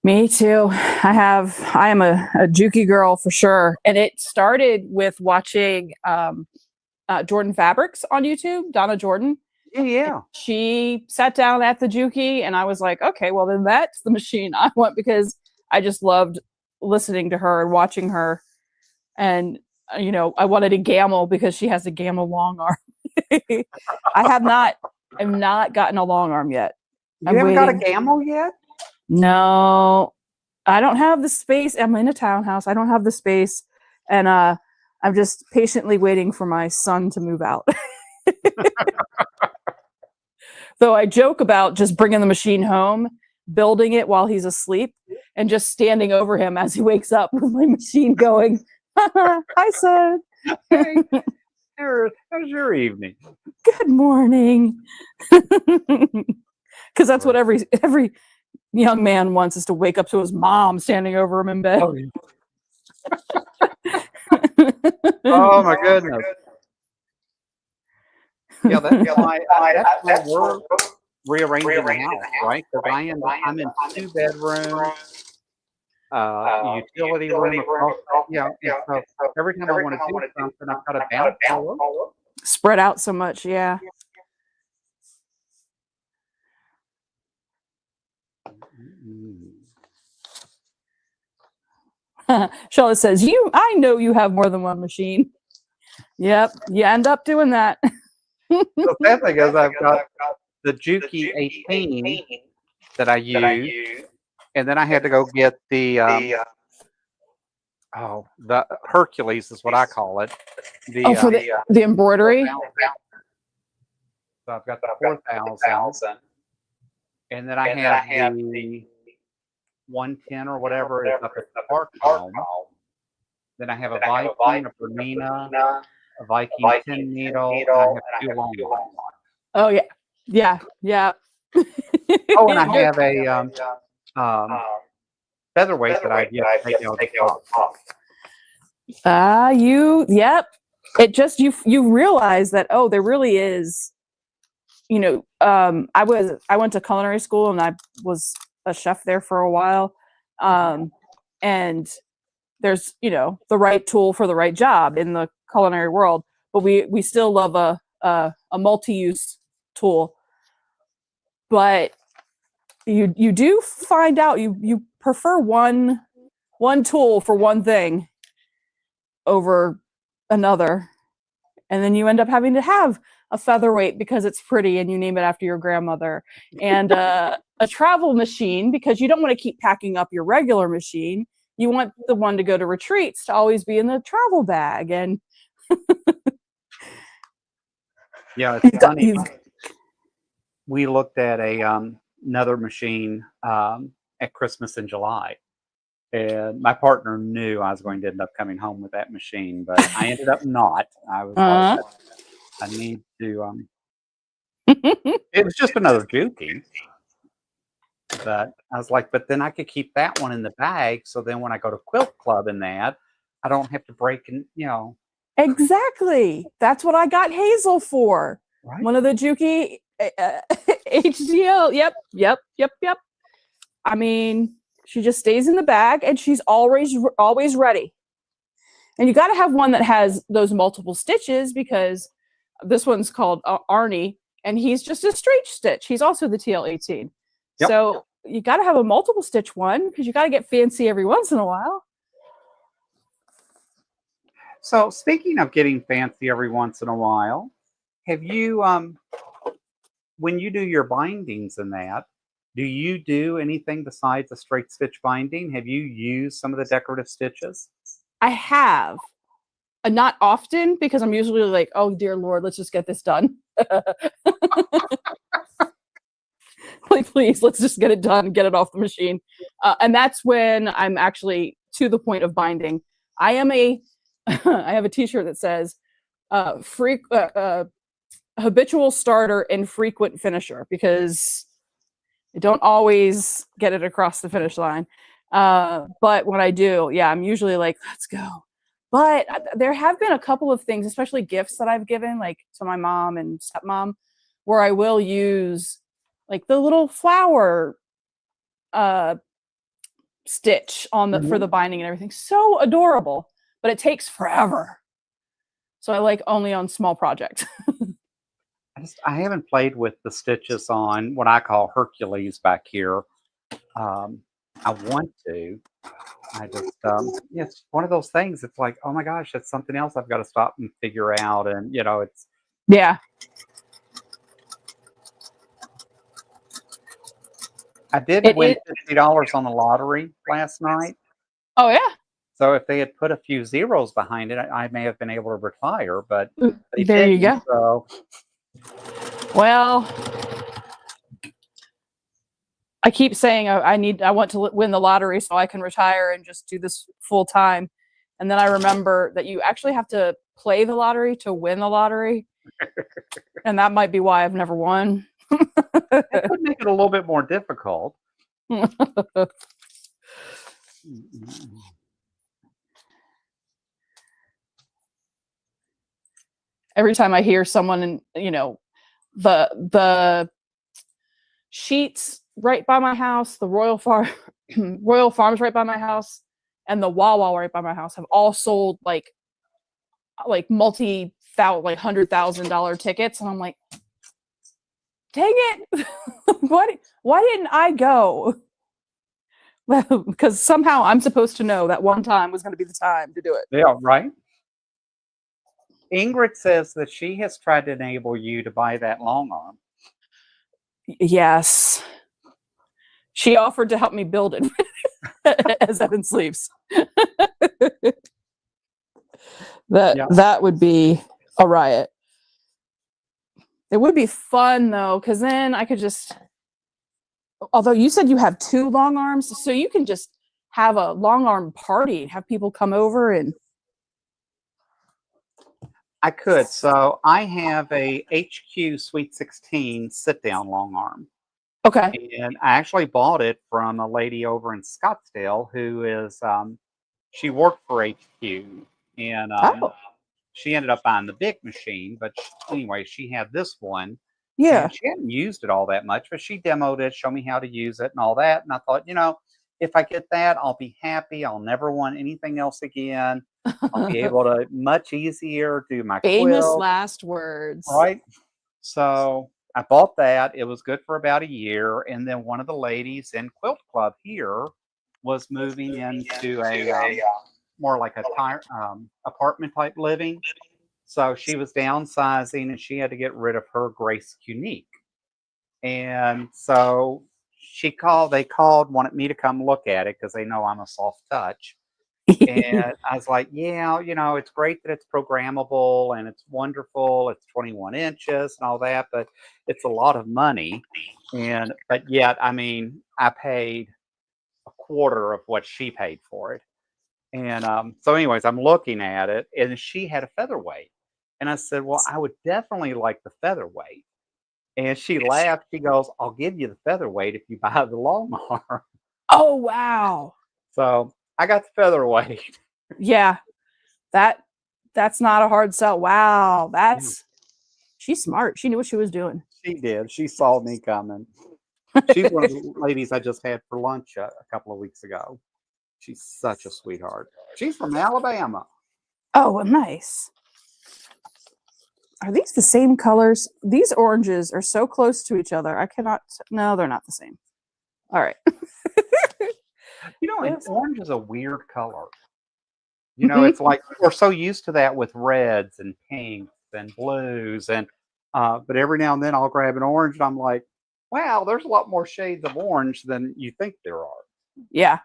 [SPEAKER 2] Me too. I am a Juki girl for sure. And it started with watching Jordan Fabrics on YouTube, Donna Jordan.
[SPEAKER 1] Yeah.
[SPEAKER 2] She sat down at the Juki and I was like, okay, well then that's the machine I want, because I just loved listening to her and watching her. And I wanted a Gamel because she has a Gamel long arm. I have not I've not gotten a long arm yet.
[SPEAKER 1] You haven't got a gamble yet?
[SPEAKER 2] No, I don't have the space. I'm in a townhouse. I don't have the space, and I'm just patiently waiting for my son to move out. Though I joke about just bringing the machine home, building it while he's asleep, and just standing over him as he wakes up with my machine going. Hi, son.
[SPEAKER 1] Hey, how's your evening?
[SPEAKER 2] Good morning. Because that's what every young man wants, is to wake up to his mom standing over him in bed.
[SPEAKER 1] Oh, yeah. Oh my goodness. Yeah, that's why we're rearranging the house, right? Because I'm in 2 bedrooms, utility room across, and so every time I want to do something, I've got to bounce all over.
[SPEAKER 2] Spread out so much, yeah. Charlotte says, I know you have more than one machine. Yep, you end up doing that.
[SPEAKER 1] The sad thing is I've got the Juki 18 that I use, and then I had to go get the Hercules is what I call it.
[SPEAKER 2] For the embroidery.
[SPEAKER 1] So I've got the 4,000, and then I have the 110 or whatever is up at the park home. Then I have a Viking, a Bernina, a Viking 10 needle, and I have 2 long ones.
[SPEAKER 2] Oh yeah.
[SPEAKER 1] Oh, and I have a featherweight that I've yet to take out of the box.
[SPEAKER 2] Yep. It just you realize that, oh, there really is, I went to culinary school and I was a chef there for a while. And there's, the right tool for the right job in the culinary world, but we still love a multi-use tool. But you do find out you prefer one tool for one thing over another, and then you end up having to have a featherweight because it's pretty and you name it after your grandmother, and a travel machine because you don't want to keep packing up your regular machine. You want the one to go to retreats to always be in the travel bag. And
[SPEAKER 1] yeah, it's funny. We looked at another machine at Christmas in July, and my partner knew I was going to end up coming home with that machine, but I ended up not. I was like, I need to. It was just another Juki, but I was like, but then I could keep that one in the bag, so then when I go to quilt club and that, I don't have to break and
[SPEAKER 2] Exactly. That's what I got Hazel for.
[SPEAKER 1] Right?
[SPEAKER 2] One of the Juki HDL. Yep. I mean, she just stays in the bag and she's always ready. And you got to have one that has those multiple stitches, because this one's called Arnie, and he's just a straight stitch. He's also the TL18. Yep. So you got to have a multiple stitch one, because you got to get fancy every once in a while.
[SPEAKER 1] So speaking of getting fancy every once in a while, have you, when you do your bindings and that, do you do anything besides a straight stitch binding? Have you used some of the decorative stitches?
[SPEAKER 2] I have. Not often, because I'm usually like, oh dear Lord, let's just get this done. Like, please, let's just get it done, get it off the machine. And that's when I'm actually to the point of binding. I have a t-shirt that says habitual starter and frequent finisher, because I don't always get it across the finish line. But when I do, I'm usually like, let's go. But there have been a couple of things, especially gifts that I've given, like to my mom and stepmom, where I will use like the little flower stitch on the for the binding and everything. So adorable, but it takes forever. So I like only on small projects.
[SPEAKER 1] I haven't played with the stitches on what I call Hercules back here. I want to. I just, it's one of those things. It's like, oh my gosh, that's something else I've got to stop and figure out. And, it's.
[SPEAKER 2] Yeah.
[SPEAKER 1] I did
[SPEAKER 2] It
[SPEAKER 1] win
[SPEAKER 2] is.
[SPEAKER 1] $50 on the lottery last night.
[SPEAKER 2] Oh yeah.
[SPEAKER 1] So if they had put a few zeros behind it, I may have been able to retire, but they
[SPEAKER 2] There you
[SPEAKER 1] didn't.
[SPEAKER 2] go.
[SPEAKER 1] So
[SPEAKER 2] Well, I keep saying I want to win the lottery so I can retire and just do this full time. And then I remember that you actually have to play the lottery to win the lottery. And that might be why I've never won.
[SPEAKER 1] that could make it a little bit more difficult.
[SPEAKER 2] Every time I hear someone, the Sheets right by my house, the Royal Farms right by my house, and the Wawa right by my house have all sold like $100,000 tickets, and I'm like, dang it, why didn't I go? Well, because somehow I'm supposed to know that one time was going to be the time to do it.
[SPEAKER 1] Yeah, right. Ingrid says that she has tried to enable you to buy that long arm.
[SPEAKER 2] Yes, she offered to help me build it as Evan sleeps. That would be a riot. It would be fun though, because then I could just. Although you said you have 2 long arms, so you can just have a long arm party, have people come over and.
[SPEAKER 1] I could. So I have a HQ Sweet 16 sit down long arm.
[SPEAKER 2] Okay.
[SPEAKER 1] And I actually bought it from a lady over in Scottsdale who is, she worked for HQ. And
[SPEAKER 2] Oh.
[SPEAKER 1] she ended up buying the big machine. But anyway, she had this one.
[SPEAKER 2] Yeah.
[SPEAKER 1] And she hadn't used it all that much, but she demoed it, showed me how to use it and all that. And I thought, if I get that, I'll be happy. I'll never want anything else again. I'll be able to much easier do my
[SPEAKER 2] Famous
[SPEAKER 1] quilt.
[SPEAKER 2] last words.
[SPEAKER 1] Right. So I bought that. It was good for about a year. And then one of the ladies in Quilt Club here was moving into a more like a apartment type living. So she was downsizing and she had to get rid of her Grace Unique. And so they called, wanted me to come look at it because they know I'm a soft touch. And I was like, yeah, it's great that it's programmable and it's wonderful. It's 21 inches and all that, but it's a lot of money. But yet, I mean, I paid a quarter of what she paid for it. And so, anyways, I'm looking at it and she had a featherweight. And I said, well, I would definitely like the featherweight. And she laughed. She goes, I'll give you the featherweight if you buy the long arm.
[SPEAKER 2] Oh, wow.
[SPEAKER 1] So I got the featherweight.
[SPEAKER 2] Yeah. That's not a hard sell. Wow. She's smart. She knew what she was doing.
[SPEAKER 1] She did. She saw me coming. She's one of the ladies I just had for lunch a couple of weeks ago. She's such a sweetheart. She's from Alabama.
[SPEAKER 2] Oh, nice. Are these the same colors? These oranges are so close to each other. I cannot. No, they're not the same. All right.
[SPEAKER 1] And orange is a weird color. It's like we're so used to that with reds and pinks and blues. But every now and then I'll grab an orange and I'm like, wow, there's a lot more shades of orange than you think there are.
[SPEAKER 2] Yeah.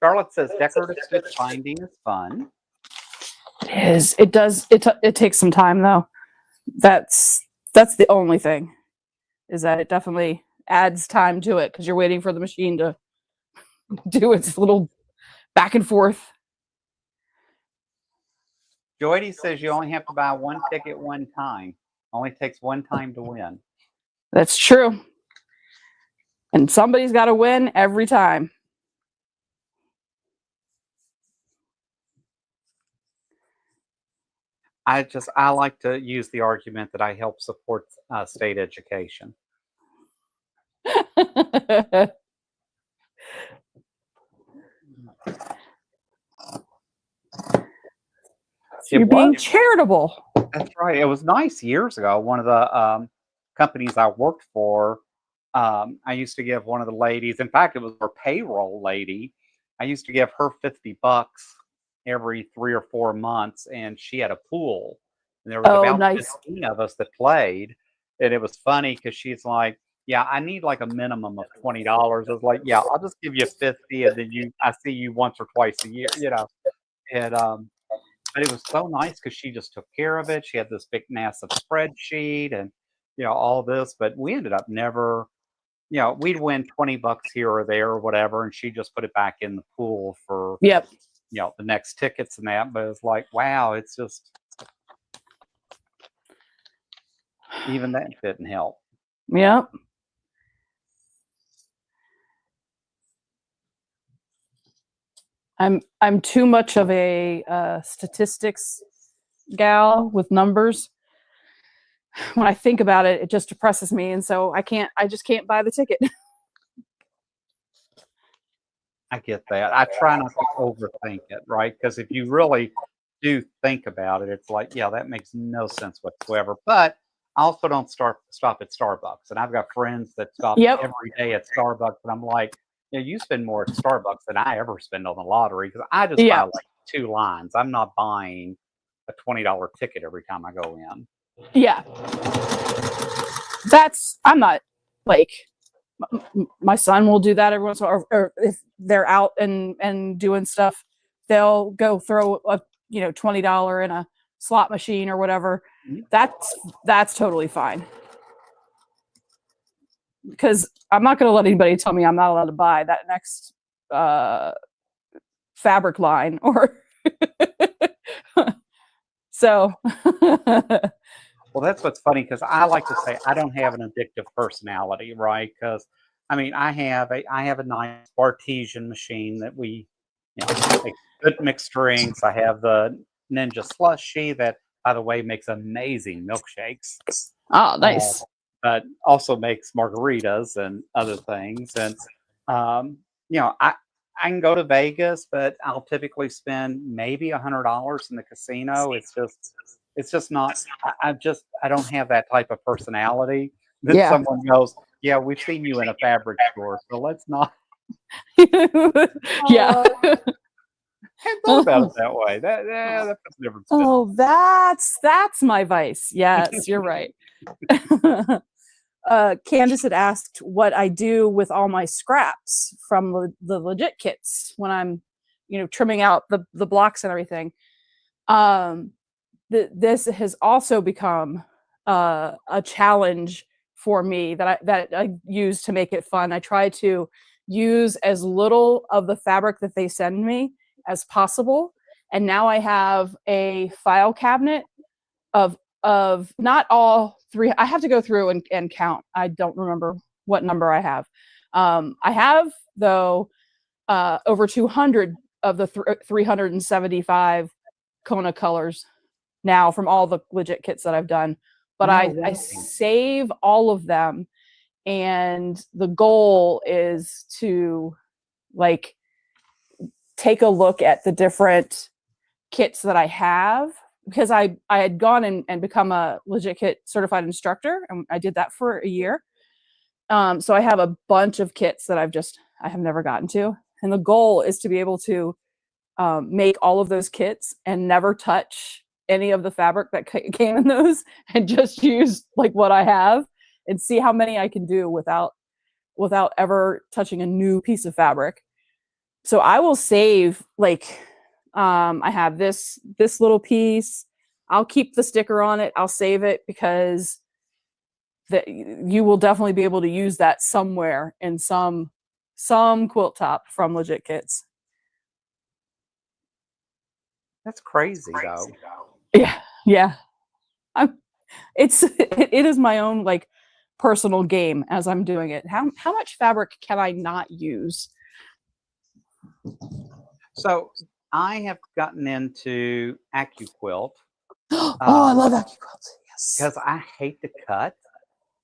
[SPEAKER 1] Charlotte says decorative stitch finding is fun.
[SPEAKER 2] It is. It does. It takes some time though. That's the only thing, is that it definitely adds time to it because you're waiting for the machine to do its little back and forth.
[SPEAKER 1] Joydy says you only have to buy one ticket one time. Only takes one time to win.
[SPEAKER 2] That's true. And somebody's got to win every time.
[SPEAKER 1] I like to use the argument that I help support state education.
[SPEAKER 2] You're being charitable.
[SPEAKER 1] That's right. It was nice years ago. One of the companies I worked for, I used to give one of the ladies, in fact, it was our payroll lady. I used to give her $50 every 3 or 4 months, and she had a pool, and there was
[SPEAKER 2] Oh,
[SPEAKER 1] about
[SPEAKER 2] nice.
[SPEAKER 1] 15 of us that played, and it was funny because she's like, "Yeah, I need like a minimum of $20." I was like, "Yeah, I'll just give you 50, and then I see you once or twice a year, you know." And but it was so nice because she just took care of it. She had this big massive spreadsheet and all this, but we ended up never. We'd win $20 here or there or whatever, and she just put it back in the pool for
[SPEAKER 2] Yep.
[SPEAKER 1] the next tickets and that. But it's like, wow, it's just even that didn't help.
[SPEAKER 2] Yep. I'm too much of a statistics gal with numbers. When I think about it, it just depresses me, and so I just can't buy the ticket.
[SPEAKER 1] I get that. I try not to overthink it, right? Because if you really do think about it, it's like, yeah, that makes no sense whatsoever. But I also don't stop at Starbucks, and I've got friends that stop
[SPEAKER 2] Yep.
[SPEAKER 1] every day at Starbucks, and I'm like, you spend more at Starbucks than I ever spend on the lottery because I just buy
[SPEAKER 2] Yeah.
[SPEAKER 1] like 2 lines. I'm not buying a $20 ticket every time I go in.
[SPEAKER 2] Yeah. I'm not like my son will do that every once in a while, or if they're out and doing stuff, they'll go throw a $20 in a slot machine or whatever.
[SPEAKER 1] Mhm.
[SPEAKER 2] That's totally fine, because I'm not going to let anybody tell me I'm not allowed to buy that next fabric line or so.
[SPEAKER 1] Well, that's what's funny because I like to say I don't have an addictive personality, right? Because I mean, I have a nice artesian machine that we, makes good mixed drinks. I have the Ninja Slushy that, by the way, makes amazing milkshakes,
[SPEAKER 2] Oh,
[SPEAKER 1] uh,
[SPEAKER 2] nice.
[SPEAKER 1] but also makes margaritas and other things. And um, I can go to Vegas, but I'll typically spend maybe $100 in the casino. It's just not. I don't have that type of personality. Then
[SPEAKER 2] Yeah.
[SPEAKER 1] someone goes, "Yeah, we've seen you in a fabric store, so let's not."
[SPEAKER 2] Yeah.
[SPEAKER 1] Hadn't thought about it that way. That puts a different spin on
[SPEAKER 2] Oh, that's my vice. Yes, you're right. Candace had asked what I do with all my scraps from the legit kits when I'm, trimming out the blocks and everything. Um, this has also become a challenge for me that I use to make it fun. I try to use as little of the fabric that they send me as possible, and now I have a file cabinet of not all three. I have to go through and count. I don't remember what number I have. I have, though, over 200 of the 375 Kona colors now from all the legit kits that I've done. But
[SPEAKER 1] No
[SPEAKER 2] I
[SPEAKER 1] way.
[SPEAKER 2] save all of them, and the goal is to like take a look at the different kits that I have, because I had gone and become a legit kit certified instructor, and I did that for a year. So I have a bunch of kits that I have never gotten to, and the goal is to be able to make all of those kits and never touch any of the fabric that came in those, and just use like what I have and see how many I can do without ever touching a new piece of fabric. So I will save like I have this little piece. I'll keep the sticker on it. I'll save it because that you will definitely be able to use that somewhere in some quilt top from legit kits.
[SPEAKER 1] That's crazy, though.
[SPEAKER 2] Yeah, yeah. It is my own like personal game as I'm doing it. How much fabric can I not use?
[SPEAKER 1] So I have gotten into AccuQuilt
[SPEAKER 2] Oh, I love AccuQuilts. Yes.
[SPEAKER 1] because I hate to cut.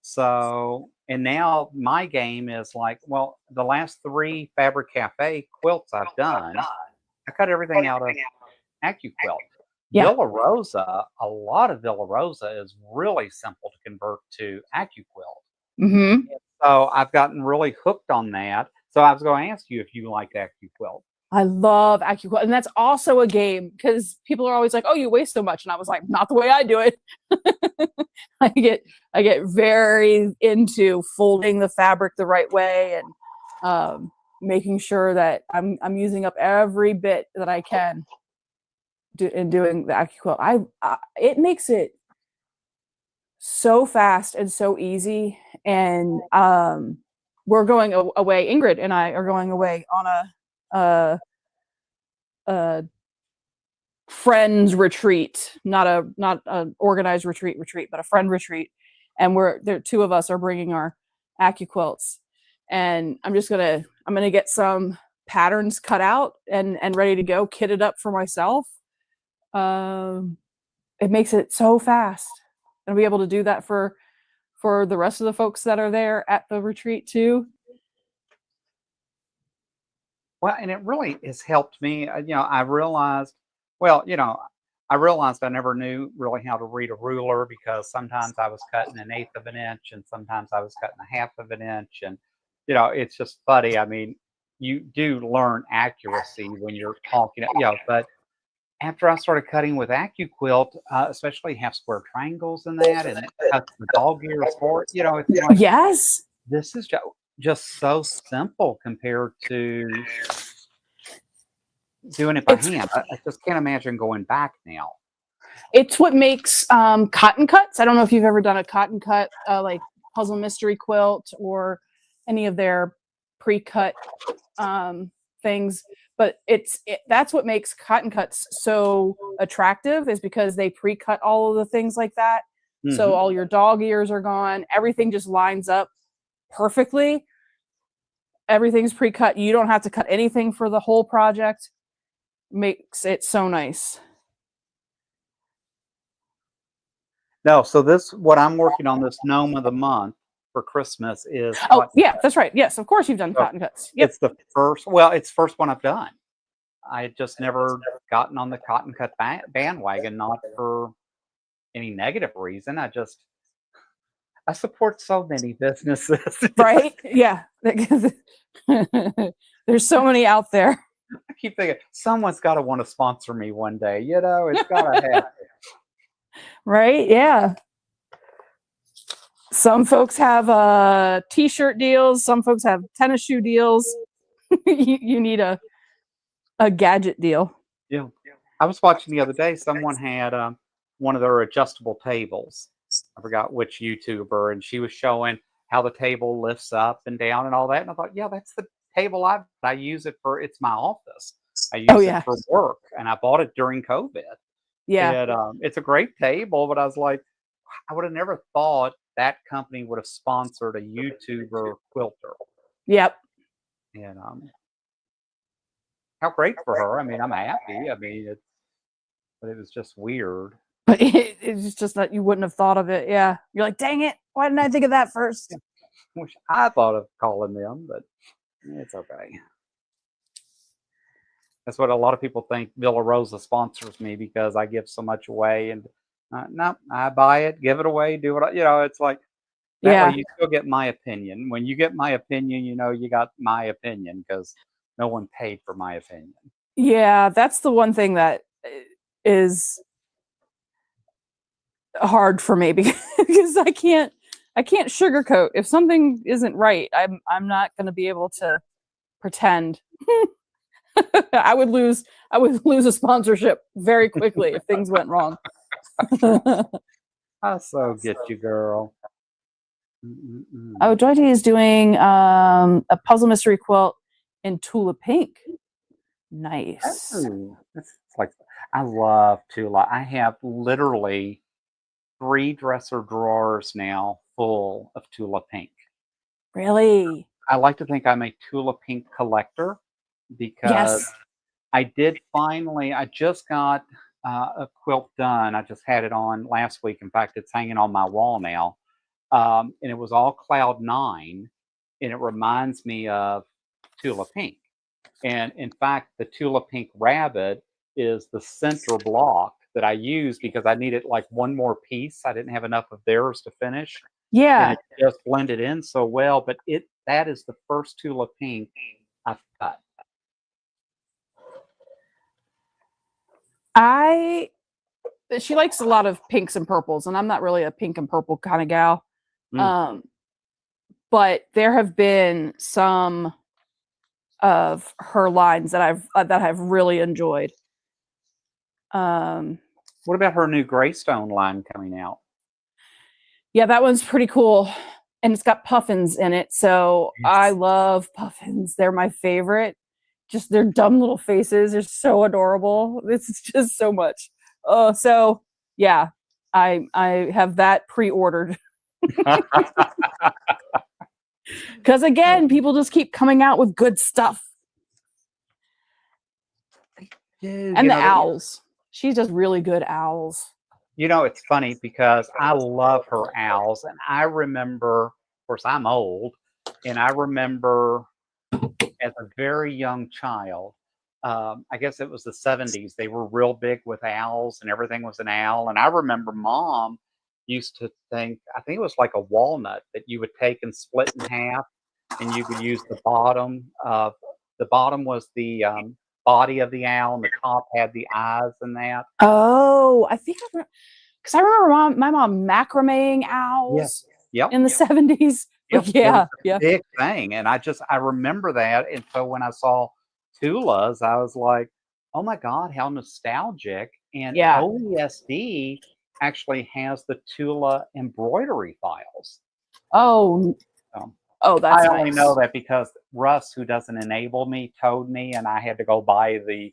[SPEAKER 1] So, and now my game is like, well, the last 3 Fabric Cafe quilts I've done, I cut everything out of AccuQuilt.
[SPEAKER 2] Yeah.
[SPEAKER 1] Villa Rosa, a lot of Villa Rosa is really simple to convert to AccuQuilt.
[SPEAKER 2] Mm-hmm.
[SPEAKER 1] So I've gotten really hooked on that. So I was going to ask you if you like AccuQuilt.
[SPEAKER 2] I love AccuQuilt, and that's also a game because people are always like, "Oh, you waste so much," and I was like, "Not the way I do it." I get very into folding the fabric the right way and making sure that I'm using up every bit that I can in doing the AccuQuilt. It makes it so fast and so easy, and we're going away. Ingrid and I are going away on a friends retreat, not an organized retreat, but a friend retreat. And two of us are bringing our AccuQuilts, and I'm gonna get some patterns cut out and ready to go, kitted up for myself. It makes it so fast, and be able to do that for the rest of the folks that are there at the retreat too.
[SPEAKER 1] Well, and it really has helped me. I realized, well, I realized I never knew really how to read a ruler because sometimes I was cutting an eighth of an inch and sometimes I was cutting a half of an inch. And, it's just funny. I mean, you do learn accuracy when you're talking, but after I started cutting with AccuQuilt, especially half square triangles in that, and it cuts the dog ears for it, it's like,
[SPEAKER 2] Yes.
[SPEAKER 1] this is just so simple compared to doing it by hand. I just can't imagine going back now.
[SPEAKER 2] It's what makes cotton cuts. I don't know if you've ever done a cotton cut, like Puzzle Mystery Quilt or any of their pre-cut things, but that's what makes cotton cuts so attractive, is because they pre-cut all of the things like that. Mm-hmm. So all your dog ears are gone. Everything just lines up perfectly. Everything's pre-cut. You don't have to cut anything for the whole project. Makes it so nice.
[SPEAKER 1] No, so what I'm working on, this gnome of the month for Christmas is.
[SPEAKER 2] Oh, yeah, that's right. Yes, of course you've done cotton cuts.
[SPEAKER 1] Yep. It's the first one I've done. I had just never gotten on the cotton cut bandwagon, not for any negative reason. I support so many businesses.
[SPEAKER 2] Right? Yeah. There's so many out there.
[SPEAKER 1] I keep thinking, someone's got to want to sponsor me one day. It's got to happen.
[SPEAKER 2] Right? Yeah. Some folks have t-shirt deals. Some folks have tennis shoe deals. You need a gadget deal.
[SPEAKER 1] Yeah. I was watching the other day, someone had one of their adjustable tables. I forgot which YouTuber, and she was showing how the table lifts up and down and all that. And I thought, yeah, that's the table I use it for. It's my office. I use it for work, and I bought it during COVID.
[SPEAKER 2] Yeah.
[SPEAKER 1] And it's a great table, but I was like, I would have never thought that company would have sponsored a YouTuber quilter.
[SPEAKER 2] Yep.
[SPEAKER 1] And how great for her. I mean, I'm happy. I mean, but it was just weird.
[SPEAKER 2] But it's just that you wouldn't have thought of it. Yeah. You're like, dang it. Why didn't I think of that first?
[SPEAKER 1] Which I thought of calling them, but it's okay. That's what a lot of people think. Villa Rosa sponsors me because I give so much away. And no, I buy it, give it away, do what it's like. That way you still get my opinion. When you get my opinion, you got my opinion because no one paid for my opinion.
[SPEAKER 2] Yeah, that's the one thing that is hard for me because I can't sugarcoat. If something isn't right, I'm not going to be able to pretend. I would lose a sponsorship very quickly if things went wrong.
[SPEAKER 1] I so get you, girl.
[SPEAKER 2] Oh, Joyty is doing a Puzzle Mystery Quilt in Tula Pink. Nice.
[SPEAKER 1] Oh, it's like, I love Tula. I have literally 3 dresser drawers now full of Tula Pink.
[SPEAKER 2] Really?
[SPEAKER 1] I like to think I'm a Tula Pink collector because I just got a quilt done. I just had it on last week. In fact, it's hanging on my wall now. And it was all Cloud 9, and it reminds me of Tula Pink. And in fact, the Tula Pink Rabbit is the center block that I use because I needed like one more piece. I didn't have enough of theirs to finish.
[SPEAKER 2] Yeah.
[SPEAKER 1] And it just blended in so well. But that is the first Tula Pink I've cut.
[SPEAKER 2] She likes a lot of pinks and purples, and I'm not really a pink and purple kind of gal.
[SPEAKER 1] Mm.
[SPEAKER 2] Um, but there have been some of her lines that I've really enjoyed.
[SPEAKER 1] What about her new Greystone line coming out?
[SPEAKER 2] Yeah, that one's pretty cool. And it's got puffins in it. So I
[SPEAKER 1] Yes.
[SPEAKER 2] love puffins. They're my favorite. Just their dumb little faces. They're so adorable. This is just so much. So yeah, I have that pre-ordered. Because again, people just keep coming out with good stuff.
[SPEAKER 1] Dude,
[SPEAKER 2] And the owls. She does really good owls.
[SPEAKER 1] it's funny because I love her owls, and I remember, of course, I'm old, and I remember as a very young child, I guess it was the 70s, they were real big with owls and everything was an owl. And I remember mom used to think, I think it was like a walnut that you would take and split in half, and you could use the bottom was the body of the owl, and the top had the eyes and that.
[SPEAKER 2] Oh, I think because I remember my mom macrameing
[SPEAKER 1] Yeah.
[SPEAKER 2] owls
[SPEAKER 1] Yep.
[SPEAKER 2] in the 70s.
[SPEAKER 1] Yep,
[SPEAKER 2] Like,
[SPEAKER 1] it was
[SPEAKER 2] yeah,
[SPEAKER 1] a
[SPEAKER 2] yeah.
[SPEAKER 1] big thing, and I remember that, and so when I saw Tula's, I was like, "Oh my god, how nostalgic," and
[SPEAKER 2] Yeah.
[SPEAKER 1] OESD actually has the Tula embroidery files.
[SPEAKER 2] Oh,
[SPEAKER 1] Um,
[SPEAKER 2] oh, that's
[SPEAKER 1] I only
[SPEAKER 2] nice.
[SPEAKER 1] know that because Russ, who doesn't enable me, told me, and I had to go buy the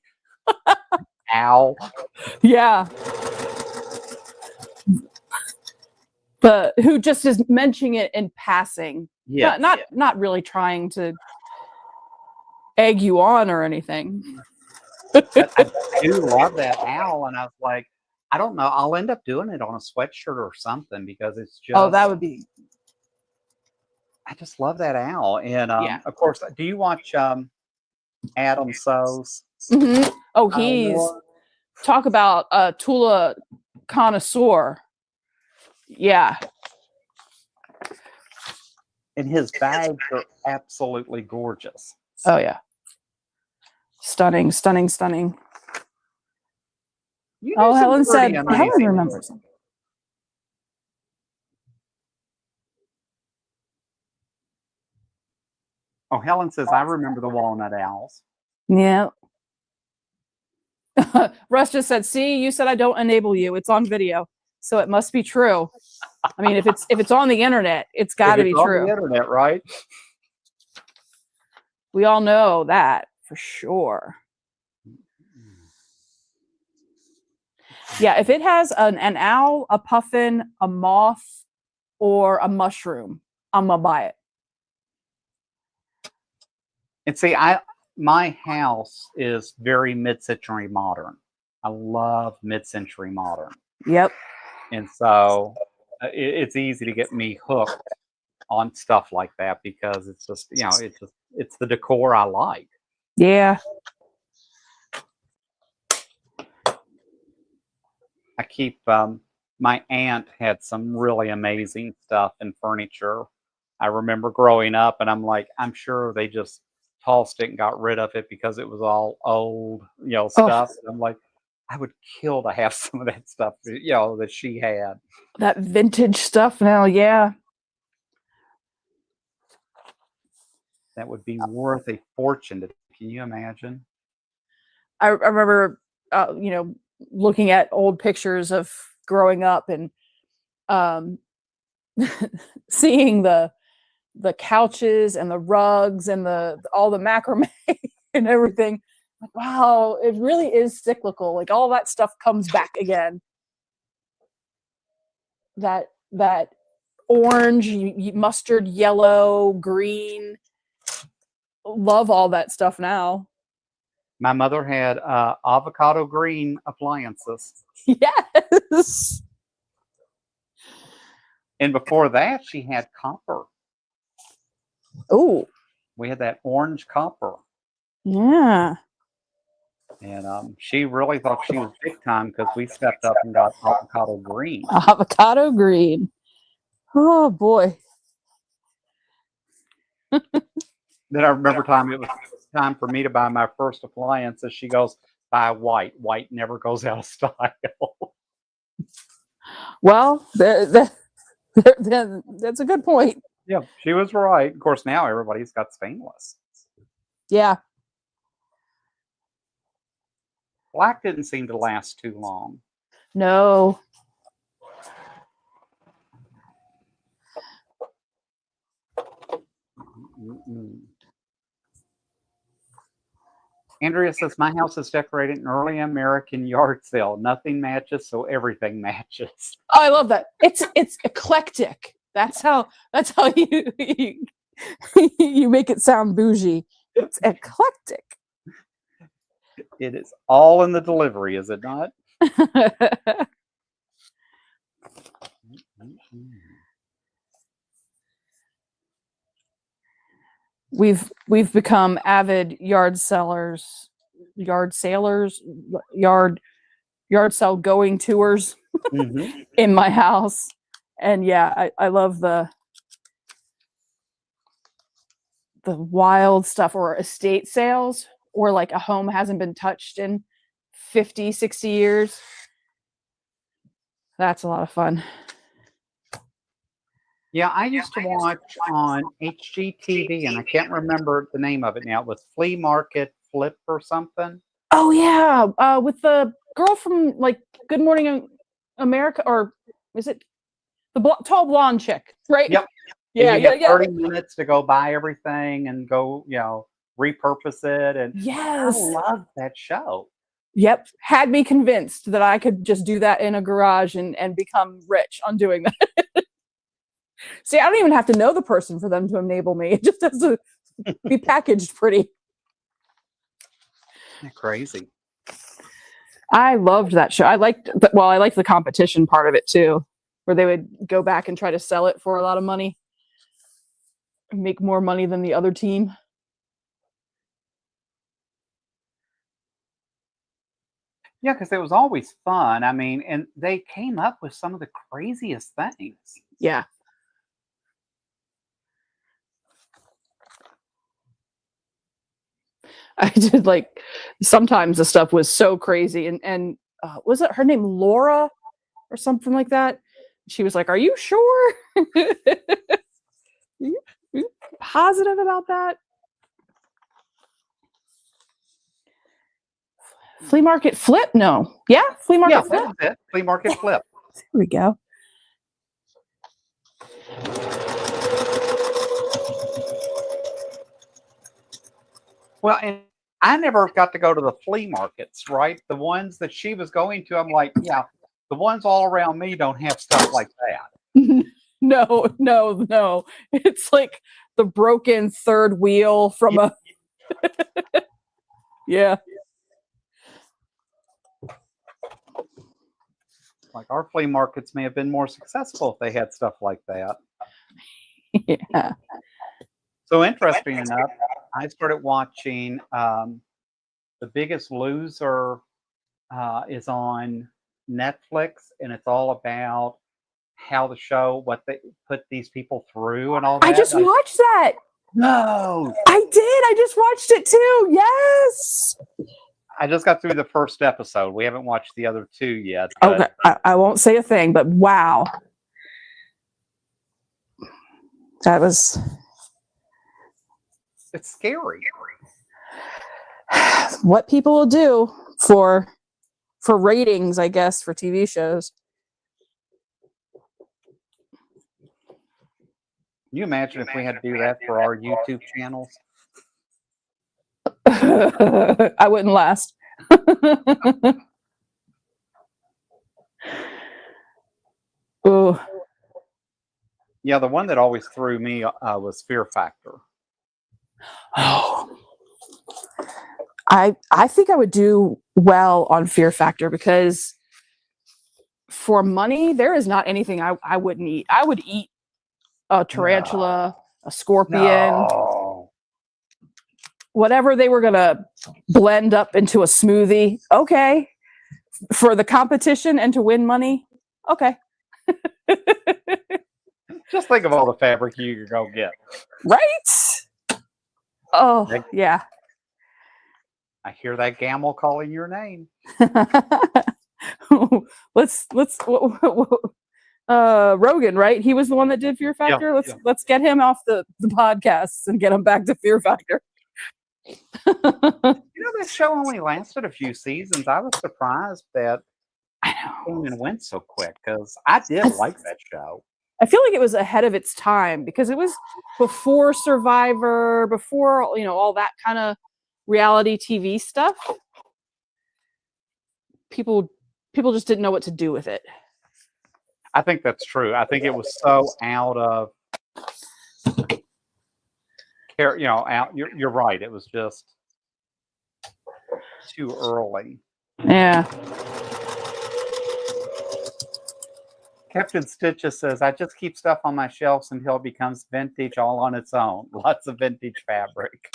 [SPEAKER 1] owl.
[SPEAKER 2] Yeah. But who just is mentioning it in passing.
[SPEAKER 1] Yes.
[SPEAKER 2] Not really trying to egg you on or anything.
[SPEAKER 1] But I do love that owl, and I was like, I don't know, I'll end up doing it on a sweatshirt or something because it's
[SPEAKER 2] Oh, that
[SPEAKER 1] just
[SPEAKER 2] would be
[SPEAKER 1] I just love that owl, and,
[SPEAKER 2] yeah.
[SPEAKER 1] of course, do you watch, Adam So's?
[SPEAKER 2] Oh,
[SPEAKER 1] I
[SPEAKER 2] he's
[SPEAKER 1] love
[SPEAKER 2] talk about a Tula connoisseur. Yeah.
[SPEAKER 1] and his bags are absolutely gorgeous.
[SPEAKER 2] Oh yeah. Stunning, stunning, stunning.
[SPEAKER 1] You do
[SPEAKER 2] Oh,
[SPEAKER 1] some
[SPEAKER 2] Helen
[SPEAKER 1] pretty
[SPEAKER 2] said Helen
[SPEAKER 1] amazing
[SPEAKER 2] remembers.
[SPEAKER 1] Oh, Helen says, "I remember the walnut owls."
[SPEAKER 2] Yeah. Russ just said, "See, you said I don't enable you. It's on video, so it must be true." I mean, if it's on the internet, it's got
[SPEAKER 1] If
[SPEAKER 2] to
[SPEAKER 1] it's
[SPEAKER 2] be
[SPEAKER 1] on the
[SPEAKER 2] true.
[SPEAKER 1] internet, right?
[SPEAKER 2] We all know that for sure. Yeah, if it has an owl, a puffin, a moth, or a mushroom, I'm gonna buy it.
[SPEAKER 1] And see, my house is very mid-century modern. I love mid-century modern,
[SPEAKER 2] Yep.
[SPEAKER 1] and so, it's easy to get me hooked on stuff like that because it's just, it's the decor I like.
[SPEAKER 2] Yeah.
[SPEAKER 1] I keep my aunt had some really amazing stuff in furniture. I remember growing up, and I'm like, I'm sure they just tossed it and got rid of it because it was all old,
[SPEAKER 2] Oh,
[SPEAKER 1] stuff. And I'm like, I would kill to have some of that stuff, that she had.
[SPEAKER 2] that vintage stuff now. Yeah.
[SPEAKER 1] That would be worth a fortune. Can you imagine?
[SPEAKER 2] I remember, looking at old pictures of growing up and um, seeing the couches and the rugs and the all the macrame and everything. Like, wow, it really is cyclical. Like all that stuff comes back again. That orange, mustard, yellow, green. Love all that stuff now.
[SPEAKER 1] My mother had avocado green appliances.
[SPEAKER 2] Yes.
[SPEAKER 1] And before that, she had copper.
[SPEAKER 2] Oh,
[SPEAKER 1] We had that orange copper.
[SPEAKER 2] yeah.
[SPEAKER 1] And she really thought she was big time because we stepped up and got avocado green.
[SPEAKER 2] Avocado green. Oh boy.
[SPEAKER 1] Then I remember time it was time for me to buy my first appliance, and she goes, buy white. White never goes out of style.
[SPEAKER 2] Well, that's a good point.
[SPEAKER 1] Yeah, she was right. Of course, now everybody's got stainless.
[SPEAKER 2] Yeah.
[SPEAKER 1] Black didn't seem to last too long.
[SPEAKER 2] No.
[SPEAKER 1] Mm-mm. Andrea says, my house is decorated in early American yard sale. Nothing matches, so everything matches.
[SPEAKER 2] Oh, I love that. It's eclectic. That's how you you make it sound bougie. It's eclectic.
[SPEAKER 1] It is all in the delivery, is it not?
[SPEAKER 2] We've become avid yard sailors, yard sale going tours
[SPEAKER 1] Mm-hmm.
[SPEAKER 2] in my house. And yeah, I love the wild stuff, or estate sales, or like a home hasn't been touched in 50, 60 years. That's a lot of fun.
[SPEAKER 1] Yeah, I used to watch on HGTV, and I can't remember the name of it now. It was Flea Market Flip or something.
[SPEAKER 2] Oh yeah, with the girl from like Good Morning America, or is it the tall blonde chick, right?
[SPEAKER 1] Yep.
[SPEAKER 2] Yeah,
[SPEAKER 1] And you
[SPEAKER 2] yeah,
[SPEAKER 1] get
[SPEAKER 2] yeah.
[SPEAKER 1] 30 minutes to go buy everything and go, repurpose it. And I
[SPEAKER 2] Yes.
[SPEAKER 1] love that show.
[SPEAKER 2] Yep. Had me convinced that I could just do that in a garage and become rich on doing that. See, I don't even have to know the person for them to enable me. It just has to be packaged pretty.
[SPEAKER 1] Isn't that crazy?
[SPEAKER 2] I loved that show. I liked the competition part of it too, where they would go back and try to sell it for a lot of money, make more money than the other team.
[SPEAKER 1] Yeah, because it was always fun. I mean, and they came up with some of the craziest things.
[SPEAKER 2] Yeah. I did like, sometimes the stuff was so crazy, and was it her name Laura or something like that? She was like, "Are you sure? you positive about that?" Flea market flip? No. Yeah, flea market flip.
[SPEAKER 1] That was it. Flea Market Flip.
[SPEAKER 2] There we go.
[SPEAKER 1] Well, and I never got to go to the flea markets, right? The ones that she was going to, I'm like, yeah, the ones all around me don't have stuff like that.
[SPEAKER 2] No. It's like the broken third wheel from a yeah.
[SPEAKER 1] Like our flea markets may have been more successful if they had stuff like that.
[SPEAKER 2] Yeah.
[SPEAKER 1] So interesting enough, I started watching The Biggest Loser is on Netflix, and it's all about how the show, what they put these people through and all that.
[SPEAKER 2] I just watched that.
[SPEAKER 1] No,
[SPEAKER 2] I did. I just watched it too. Yes.
[SPEAKER 1] I just got through the first episode. We haven't watched the other two yet.
[SPEAKER 2] Okay. I won't say a thing, but wow. That was.
[SPEAKER 1] It's scary.
[SPEAKER 2] What people will do for ratings, I guess, for TV shows.
[SPEAKER 1] Can you imagine if we had to do that for our YouTube channels?
[SPEAKER 2] I wouldn't last. Ooh.
[SPEAKER 1] Yeah, the one that always threw me was Fear Factor.
[SPEAKER 2] Oh. I think I would do well on Fear Factor, because for money, there is not anything I wouldn't eat. I would eat a tarantula, a scorpion, whatever they were gonna blend up into a smoothie. Okay, for the competition and to win money. Okay.
[SPEAKER 1] Just think of all the fabric you could go get.
[SPEAKER 2] Right? Oh, yeah.
[SPEAKER 1] I hear that gamble calling your name.
[SPEAKER 2] let's Rogan, right? He was the one that did Fear
[SPEAKER 1] Yeah,
[SPEAKER 2] Factor.
[SPEAKER 1] yeah.
[SPEAKER 2] Let's get him off the podcasts and get him back to Fear Factor.
[SPEAKER 1] That show only lasted a few seasons. I was surprised that
[SPEAKER 2] I
[SPEAKER 1] it
[SPEAKER 2] know.
[SPEAKER 1] came and went so quick because I did like that show.
[SPEAKER 2] I feel like it was ahead of its time because it was before Survivor, before all that kind of reality TV stuff. People just didn't know what to do with it.
[SPEAKER 1] I think that's true. I think it was so out of care. You're right. It was just too early.
[SPEAKER 2] Yeah.
[SPEAKER 1] Captain Stitches says, I just keep stuff on my shelves until it becomes vintage all on its own. Lots of vintage fabric.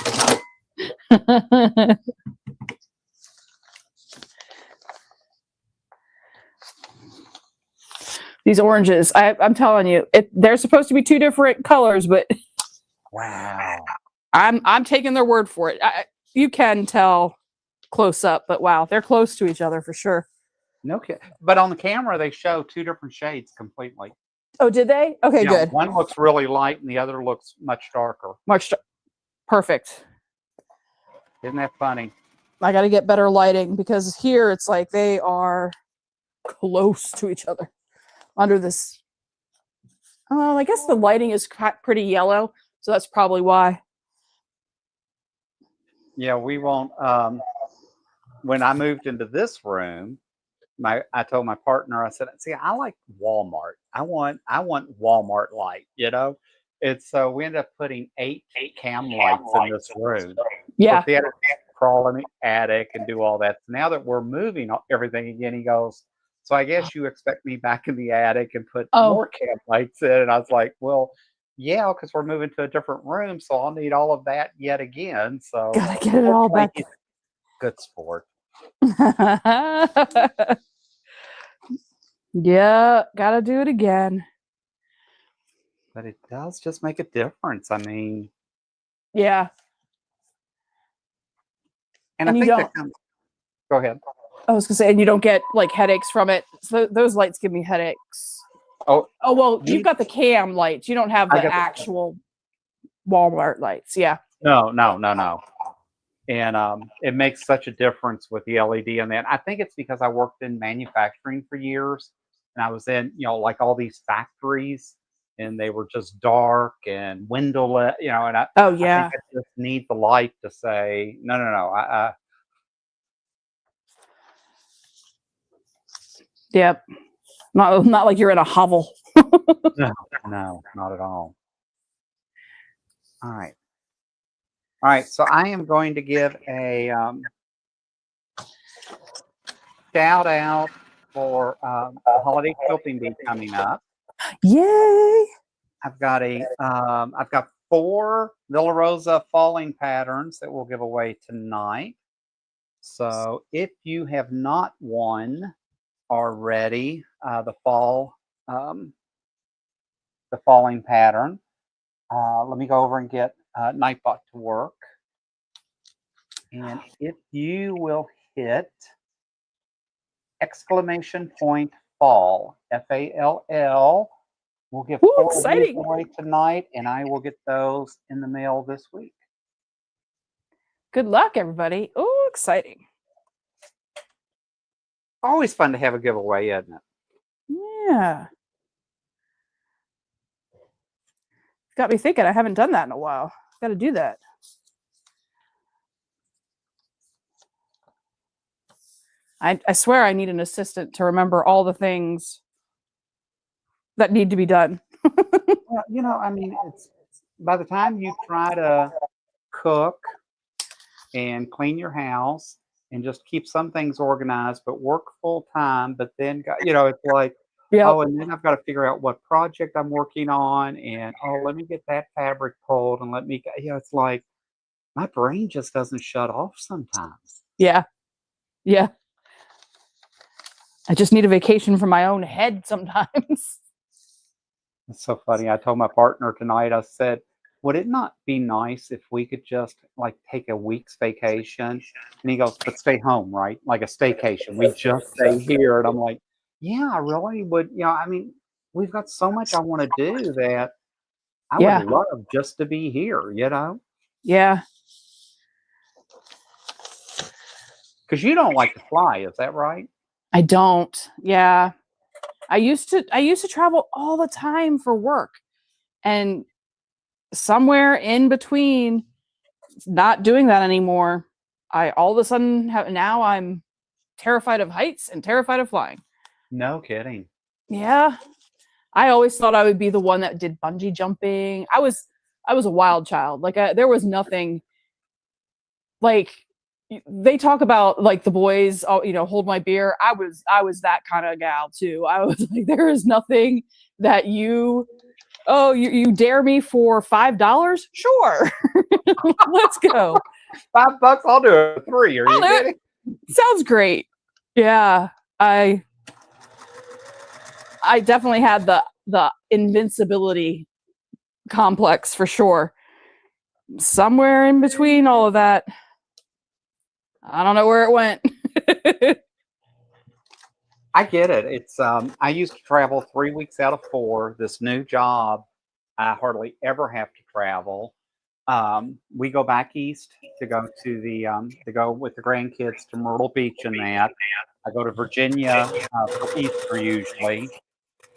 [SPEAKER 2] These oranges, I'm telling you, they're supposed to be two different colors, but
[SPEAKER 1] wow,
[SPEAKER 2] I'm taking their word for it. You can tell close up, but wow, they're close to each other for sure.
[SPEAKER 1] No kidding. But on the camera, they show two different shades completely.
[SPEAKER 2] Oh, did they? Okay, good.
[SPEAKER 1] One looks really light, and the other looks much darker.
[SPEAKER 2] Perfect.
[SPEAKER 1] Isn't that funny?
[SPEAKER 2] I got to get better lighting because here it's like they are close to each other under this. Oh, I guess the lighting is pretty yellow, so that's probably why.
[SPEAKER 1] Yeah, we won't. When I moved into this room, I told my partner, I said, "See, I like Walmart. I want Walmart light, And so we ended up putting eight cam lights in this room.
[SPEAKER 2] Yeah.
[SPEAKER 1] But they had to crawl in the attic and do all that. Now that we're moving everything again, he goes, so I guess you expect me back in the attic and put more cam lights in. And I was like, well, yeah, because we're moving to a different room, so I'll need all of that yet again. So
[SPEAKER 2] gotta get it all back.
[SPEAKER 1] Good sport.
[SPEAKER 2] Yeah, gotta do it again.
[SPEAKER 1] But it does just make a difference. I mean,
[SPEAKER 2] yeah.
[SPEAKER 1] And I think that go ahead.
[SPEAKER 2] I was gonna say, and you don't get like headaches from it. So those lights give me headaches. Oh well, you've got the cam lights. You don't have the actual Walmart lights. Yeah.
[SPEAKER 1] No. And it makes such a difference with the LED and that. I think it's because I worked in manufacturing for years, and I was in, like all these factories, and they were just dark and windowless, and I think I just need the light to say, no.
[SPEAKER 2] Yep. Not like you're in a hovel.
[SPEAKER 1] No, not at all. All right. So I am going to give a shout out for the holiday quilting bee coming up.
[SPEAKER 2] Yay!
[SPEAKER 1] I've got 4 Villa Rosa falling patterns that we'll give away tonight. So if you have not won already the falling pattern, let me go over and get Nightbot to work. And if you will hit !fall, FALL, we'll give 4 away tonight, and I will get those in the mail this week.
[SPEAKER 2] Good luck, everybody. Oh, exciting.
[SPEAKER 1] Always fun to have a giveaway, isn't it?
[SPEAKER 2] Yeah. Got me thinking. I haven't done that in a while. Got to do that. I swear I need an assistant to remember all the things that need to be done.
[SPEAKER 1] Well, I mean, it's by the time you try to cook and clean your house and just keep some things organized, but work full time, but then, it's like, oh, and then I've got to figure out what project I'm working on, and let me get that fabric pulled, and let me, it's like my brain just doesn't shut off sometimes.
[SPEAKER 2] Yeah. I just need a vacation from my own head sometimes.
[SPEAKER 1] It's so funny. I told my partner tonight, I said, would it not be nice if we could just like take a week's vacation? And he goes, but stay home, right? Like a staycation. We just stay here. And I'm like, yeah, I really would. I mean, we've got so much I want to do that I would
[SPEAKER 2] Yeah.
[SPEAKER 1] love just to be here.
[SPEAKER 2] Yeah.
[SPEAKER 1] Because you don't like to fly, is that right?
[SPEAKER 2] I don't. Yeah. I used to travel all the time for work, and somewhere in between not doing that anymore, I all of a sudden now I'm terrified of heights and terrified of flying.
[SPEAKER 1] No kidding.
[SPEAKER 2] Yeah. I always thought I would be the one that did bungee jumping. I was a wild child. Like there was nothing like they talk about like the boys, hold my beer. I was that kind of gal too. I was like, there is nothing that you dare me for $5? Sure. Let's go.
[SPEAKER 1] $5, I'll do it for 3. Are you kidding?
[SPEAKER 2] Sounds great. Yeah. I definitely had the invincibility complex for sure. Somewhere in between all of that, I don't know where it went.
[SPEAKER 1] I get it. It's I used to travel 3 weeks out of 4. This new job, I hardly ever have to travel. We go back east to go to go with the grandkids to Myrtle Beach and that. I go to Virginia for Easter usually,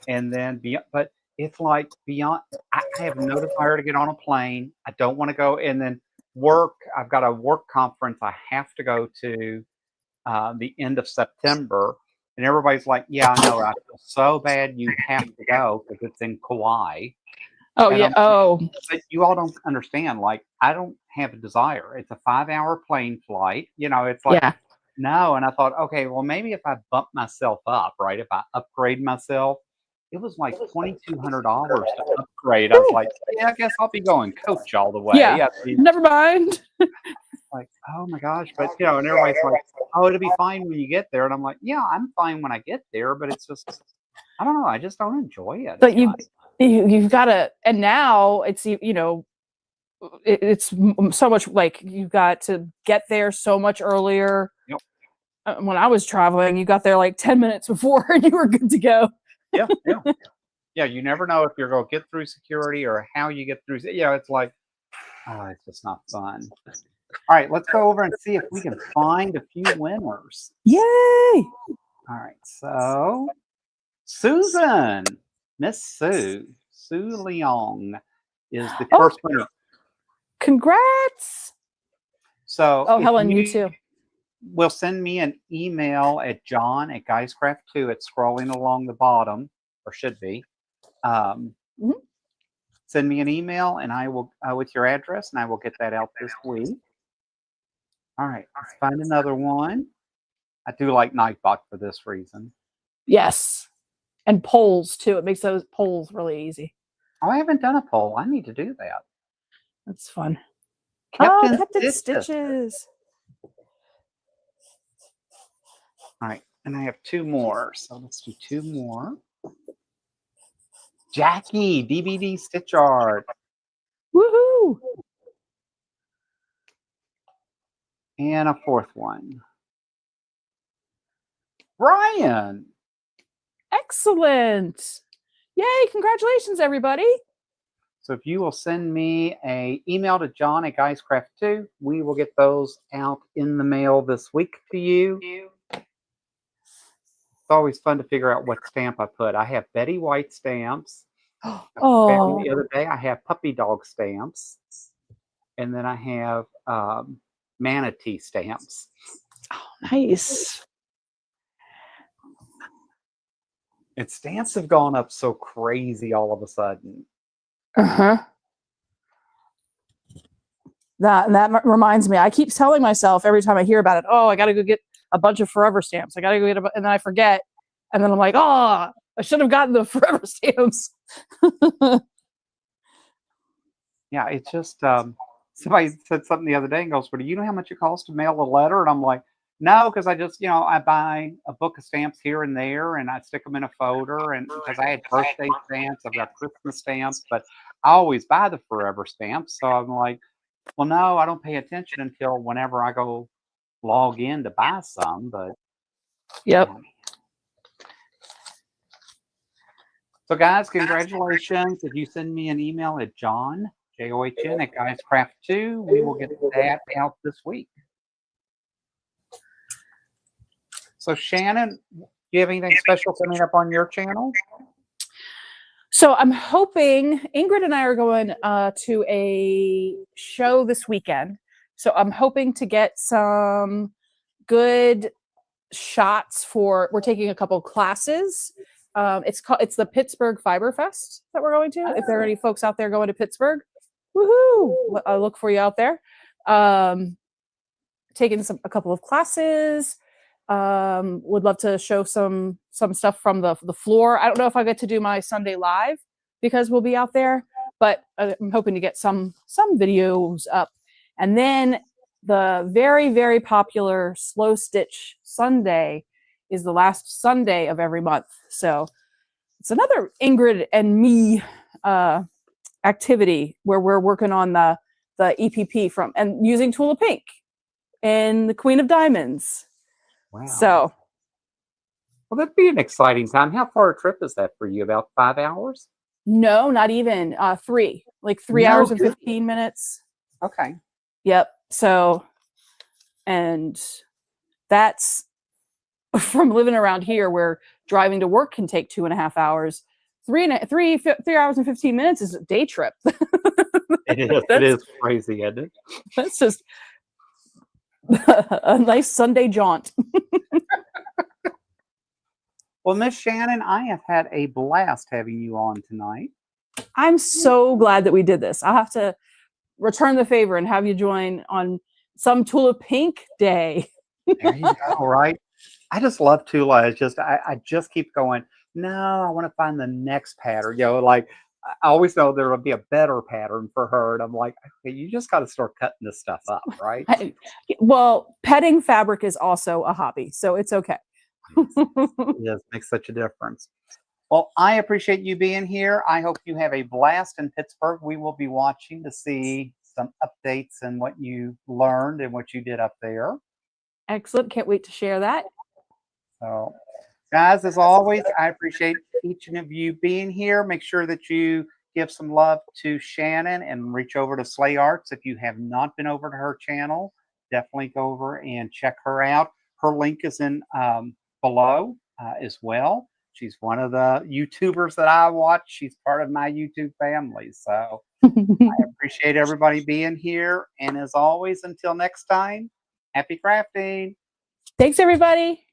[SPEAKER 1] and then but it's like beyond. I have no desire to get on a plane. I don't want to go, and then work. I've got a work conference I have to go to the end of September, and everybody's like, "Yeah, I know. I feel so bad you have to go because it's in Kauai."
[SPEAKER 2] Oh
[SPEAKER 1] And
[SPEAKER 2] yeah.
[SPEAKER 1] I'm
[SPEAKER 2] Oh
[SPEAKER 1] but you all don't understand. Like, I don't have a desire. It's a 5-hour plane flight. It's like,
[SPEAKER 2] yeah.
[SPEAKER 1] no. And I thought, okay, well, maybe if I bump myself up, right? If I upgrade myself, it was like $2,200 to upgrade. I was like, yeah, I guess I'll be going coach all the way.
[SPEAKER 2] Yeah.
[SPEAKER 1] I mean,
[SPEAKER 2] Never mind.
[SPEAKER 1] like, oh my gosh. But, and everybody's like, oh, it'll be fine when you get there. And I'm like, yeah, I'm fine when I get there. But it's just, I don't know. I just don't enjoy it.
[SPEAKER 2] But you've got to, and now it's it's so much like you've got to get there so much earlier.
[SPEAKER 1] Yep.
[SPEAKER 2] When I was traveling, you got there like 10 minutes before and you were good to go.
[SPEAKER 1] Yeah. Yeah, you never know if you're going to get through security or how you get through. It's like, oh, it's just not fun. All right, let's go over and see if we can find a few winners.
[SPEAKER 2] Yay!
[SPEAKER 1] All right, so Susan, Miss Sue Leong is the first winner.
[SPEAKER 2] Congrats!
[SPEAKER 1] So,
[SPEAKER 2] Helen, you too.
[SPEAKER 1] Will send me an email at john@guyscraft2. It's scrolling along the bottom, or should be. Send me an email, and I will with your address, and I will get that out this week. All right, let's find another one. I do like Nightbot for this reason.
[SPEAKER 2] Yes, and polls too. It makes those polls really easy.
[SPEAKER 1] Oh, I haven't done a poll. I need to do that.
[SPEAKER 2] That's fun.
[SPEAKER 1] Captain
[SPEAKER 2] Stitches.
[SPEAKER 1] All right, and I have 2 more, so let's do 2 more. Jackie, DVD Stitch Art.
[SPEAKER 2] Woohoo!
[SPEAKER 1] And a 4th one. Brian.
[SPEAKER 2] Excellent. Yay, congratulations, everybody.
[SPEAKER 1] So if you will send me an email to john@guyscraft2, we will get those out in the mail this week to you. It's always fun to figure out what stamp I put. I have Betty White stamps.
[SPEAKER 2] Oh.
[SPEAKER 1] The other day I have puppy dog stamps. And then I have manatee stamps.
[SPEAKER 2] Oh, nice.
[SPEAKER 1] And stamps have gone up so crazy all of a sudden.
[SPEAKER 2] That reminds me. I keep telling myself every time I hear about it, I got to go get a bunch of forever stamps. I got to go get and then I forget. And then I'm like, I should have gotten the forever stamps.
[SPEAKER 1] Yeah, it's just somebody said something the other day and goes, well, do you know how much it costs to mail a letter? And I'm like, no, because I just, I buy a book of stamps here and there and I stick them in a folder. And because I had birthday stamps, I've got Christmas stamps, but I always buy the forever stamps. So I'm like, well, no, I don't pay attention until whenever I go log in to buy some. But
[SPEAKER 2] Yep.
[SPEAKER 1] yeah. So, guys, congratulations. If you send me an email at John, John, at GuysCraft2, we will get that out this week. So, Shannon, do you have anything special coming up on your channel?
[SPEAKER 2] So I'm hoping Ingrid and I are going to a show this weekend. So I'm hoping to get some good shots for. We're taking a couple classes. It's the Pittsburgh Fiber Fest that we're going to. If there are any folks out there going to Pittsburgh, woohoo! I'll look for you out there. Taking a couple of classes. Would love to show some stuff from the floor. I don't know if I get to do my Sunday live because we'll be out there, but I'm hoping to get some videos up. And then the very, very popular Slow Stitch Sunday is the last Sunday of every month. So it's another Ingrid and me activity where we're working on the EPP from and using Tula Pink and the Queen of Diamonds.
[SPEAKER 1] Wow.
[SPEAKER 2] So,
[SPEAKER 1] well, that'd be an exciting time. How far a trip is that for you? About 5 hours?
[SPEAKER 2] No, not even 3. Like 3 hours and 15 minutes.
[SPEAKER 1] Okay.
[SPEAKER 2] Yep. So, and that's from living around here, where driving to work can take 2.5 hours. 3 hours and 15 minutes is a day trip.
[SPEAKER 1] It is. It is crazy, isn't it?
[SPEAKER 2] That's just a nice Sunday jaunt.
[SPEAKER 1] Well, Miss Shannon, I have had a blast having you on tonight.
[SPEAKER 2] I'm so glad that we did this. I'll have to return the favor and have you join on some Tula Pink day.
[SPEAKER 1] There you go, right? I just love Tula. It's just I just keep going, no, I want to find the next pattern. Like I always know there will be a better pattern for her. And I'm like, okay, you just got to start cutting this stuff up, right?
[SPEAKER 2] Well, petting fabric is also a hobby, so it's okay.
[SPEAKER 1] Yes, makes such a difference. Well, I appreciate you being here. I hope you have a blast in Pittsburgh. We will be watching to see some updates and what you learned and what you did up there.
[SPEAKER 2] Excellent. Can't wait to share that.
[SPEAKER 1] So, guys, as always, I appreciate each of you being here. Make sure that you give some love to Shannon and reach over to Sleigh Arts. If you have not been over to her channel, definitely go over and check her out. Her link is in below as well. She's one of the YouTubers that I watch. She's part of my YouTube family. So I appreciate everybody being here. And as always, until next time, happy crafting.
[SPEAKER 2] Thanks, everybody.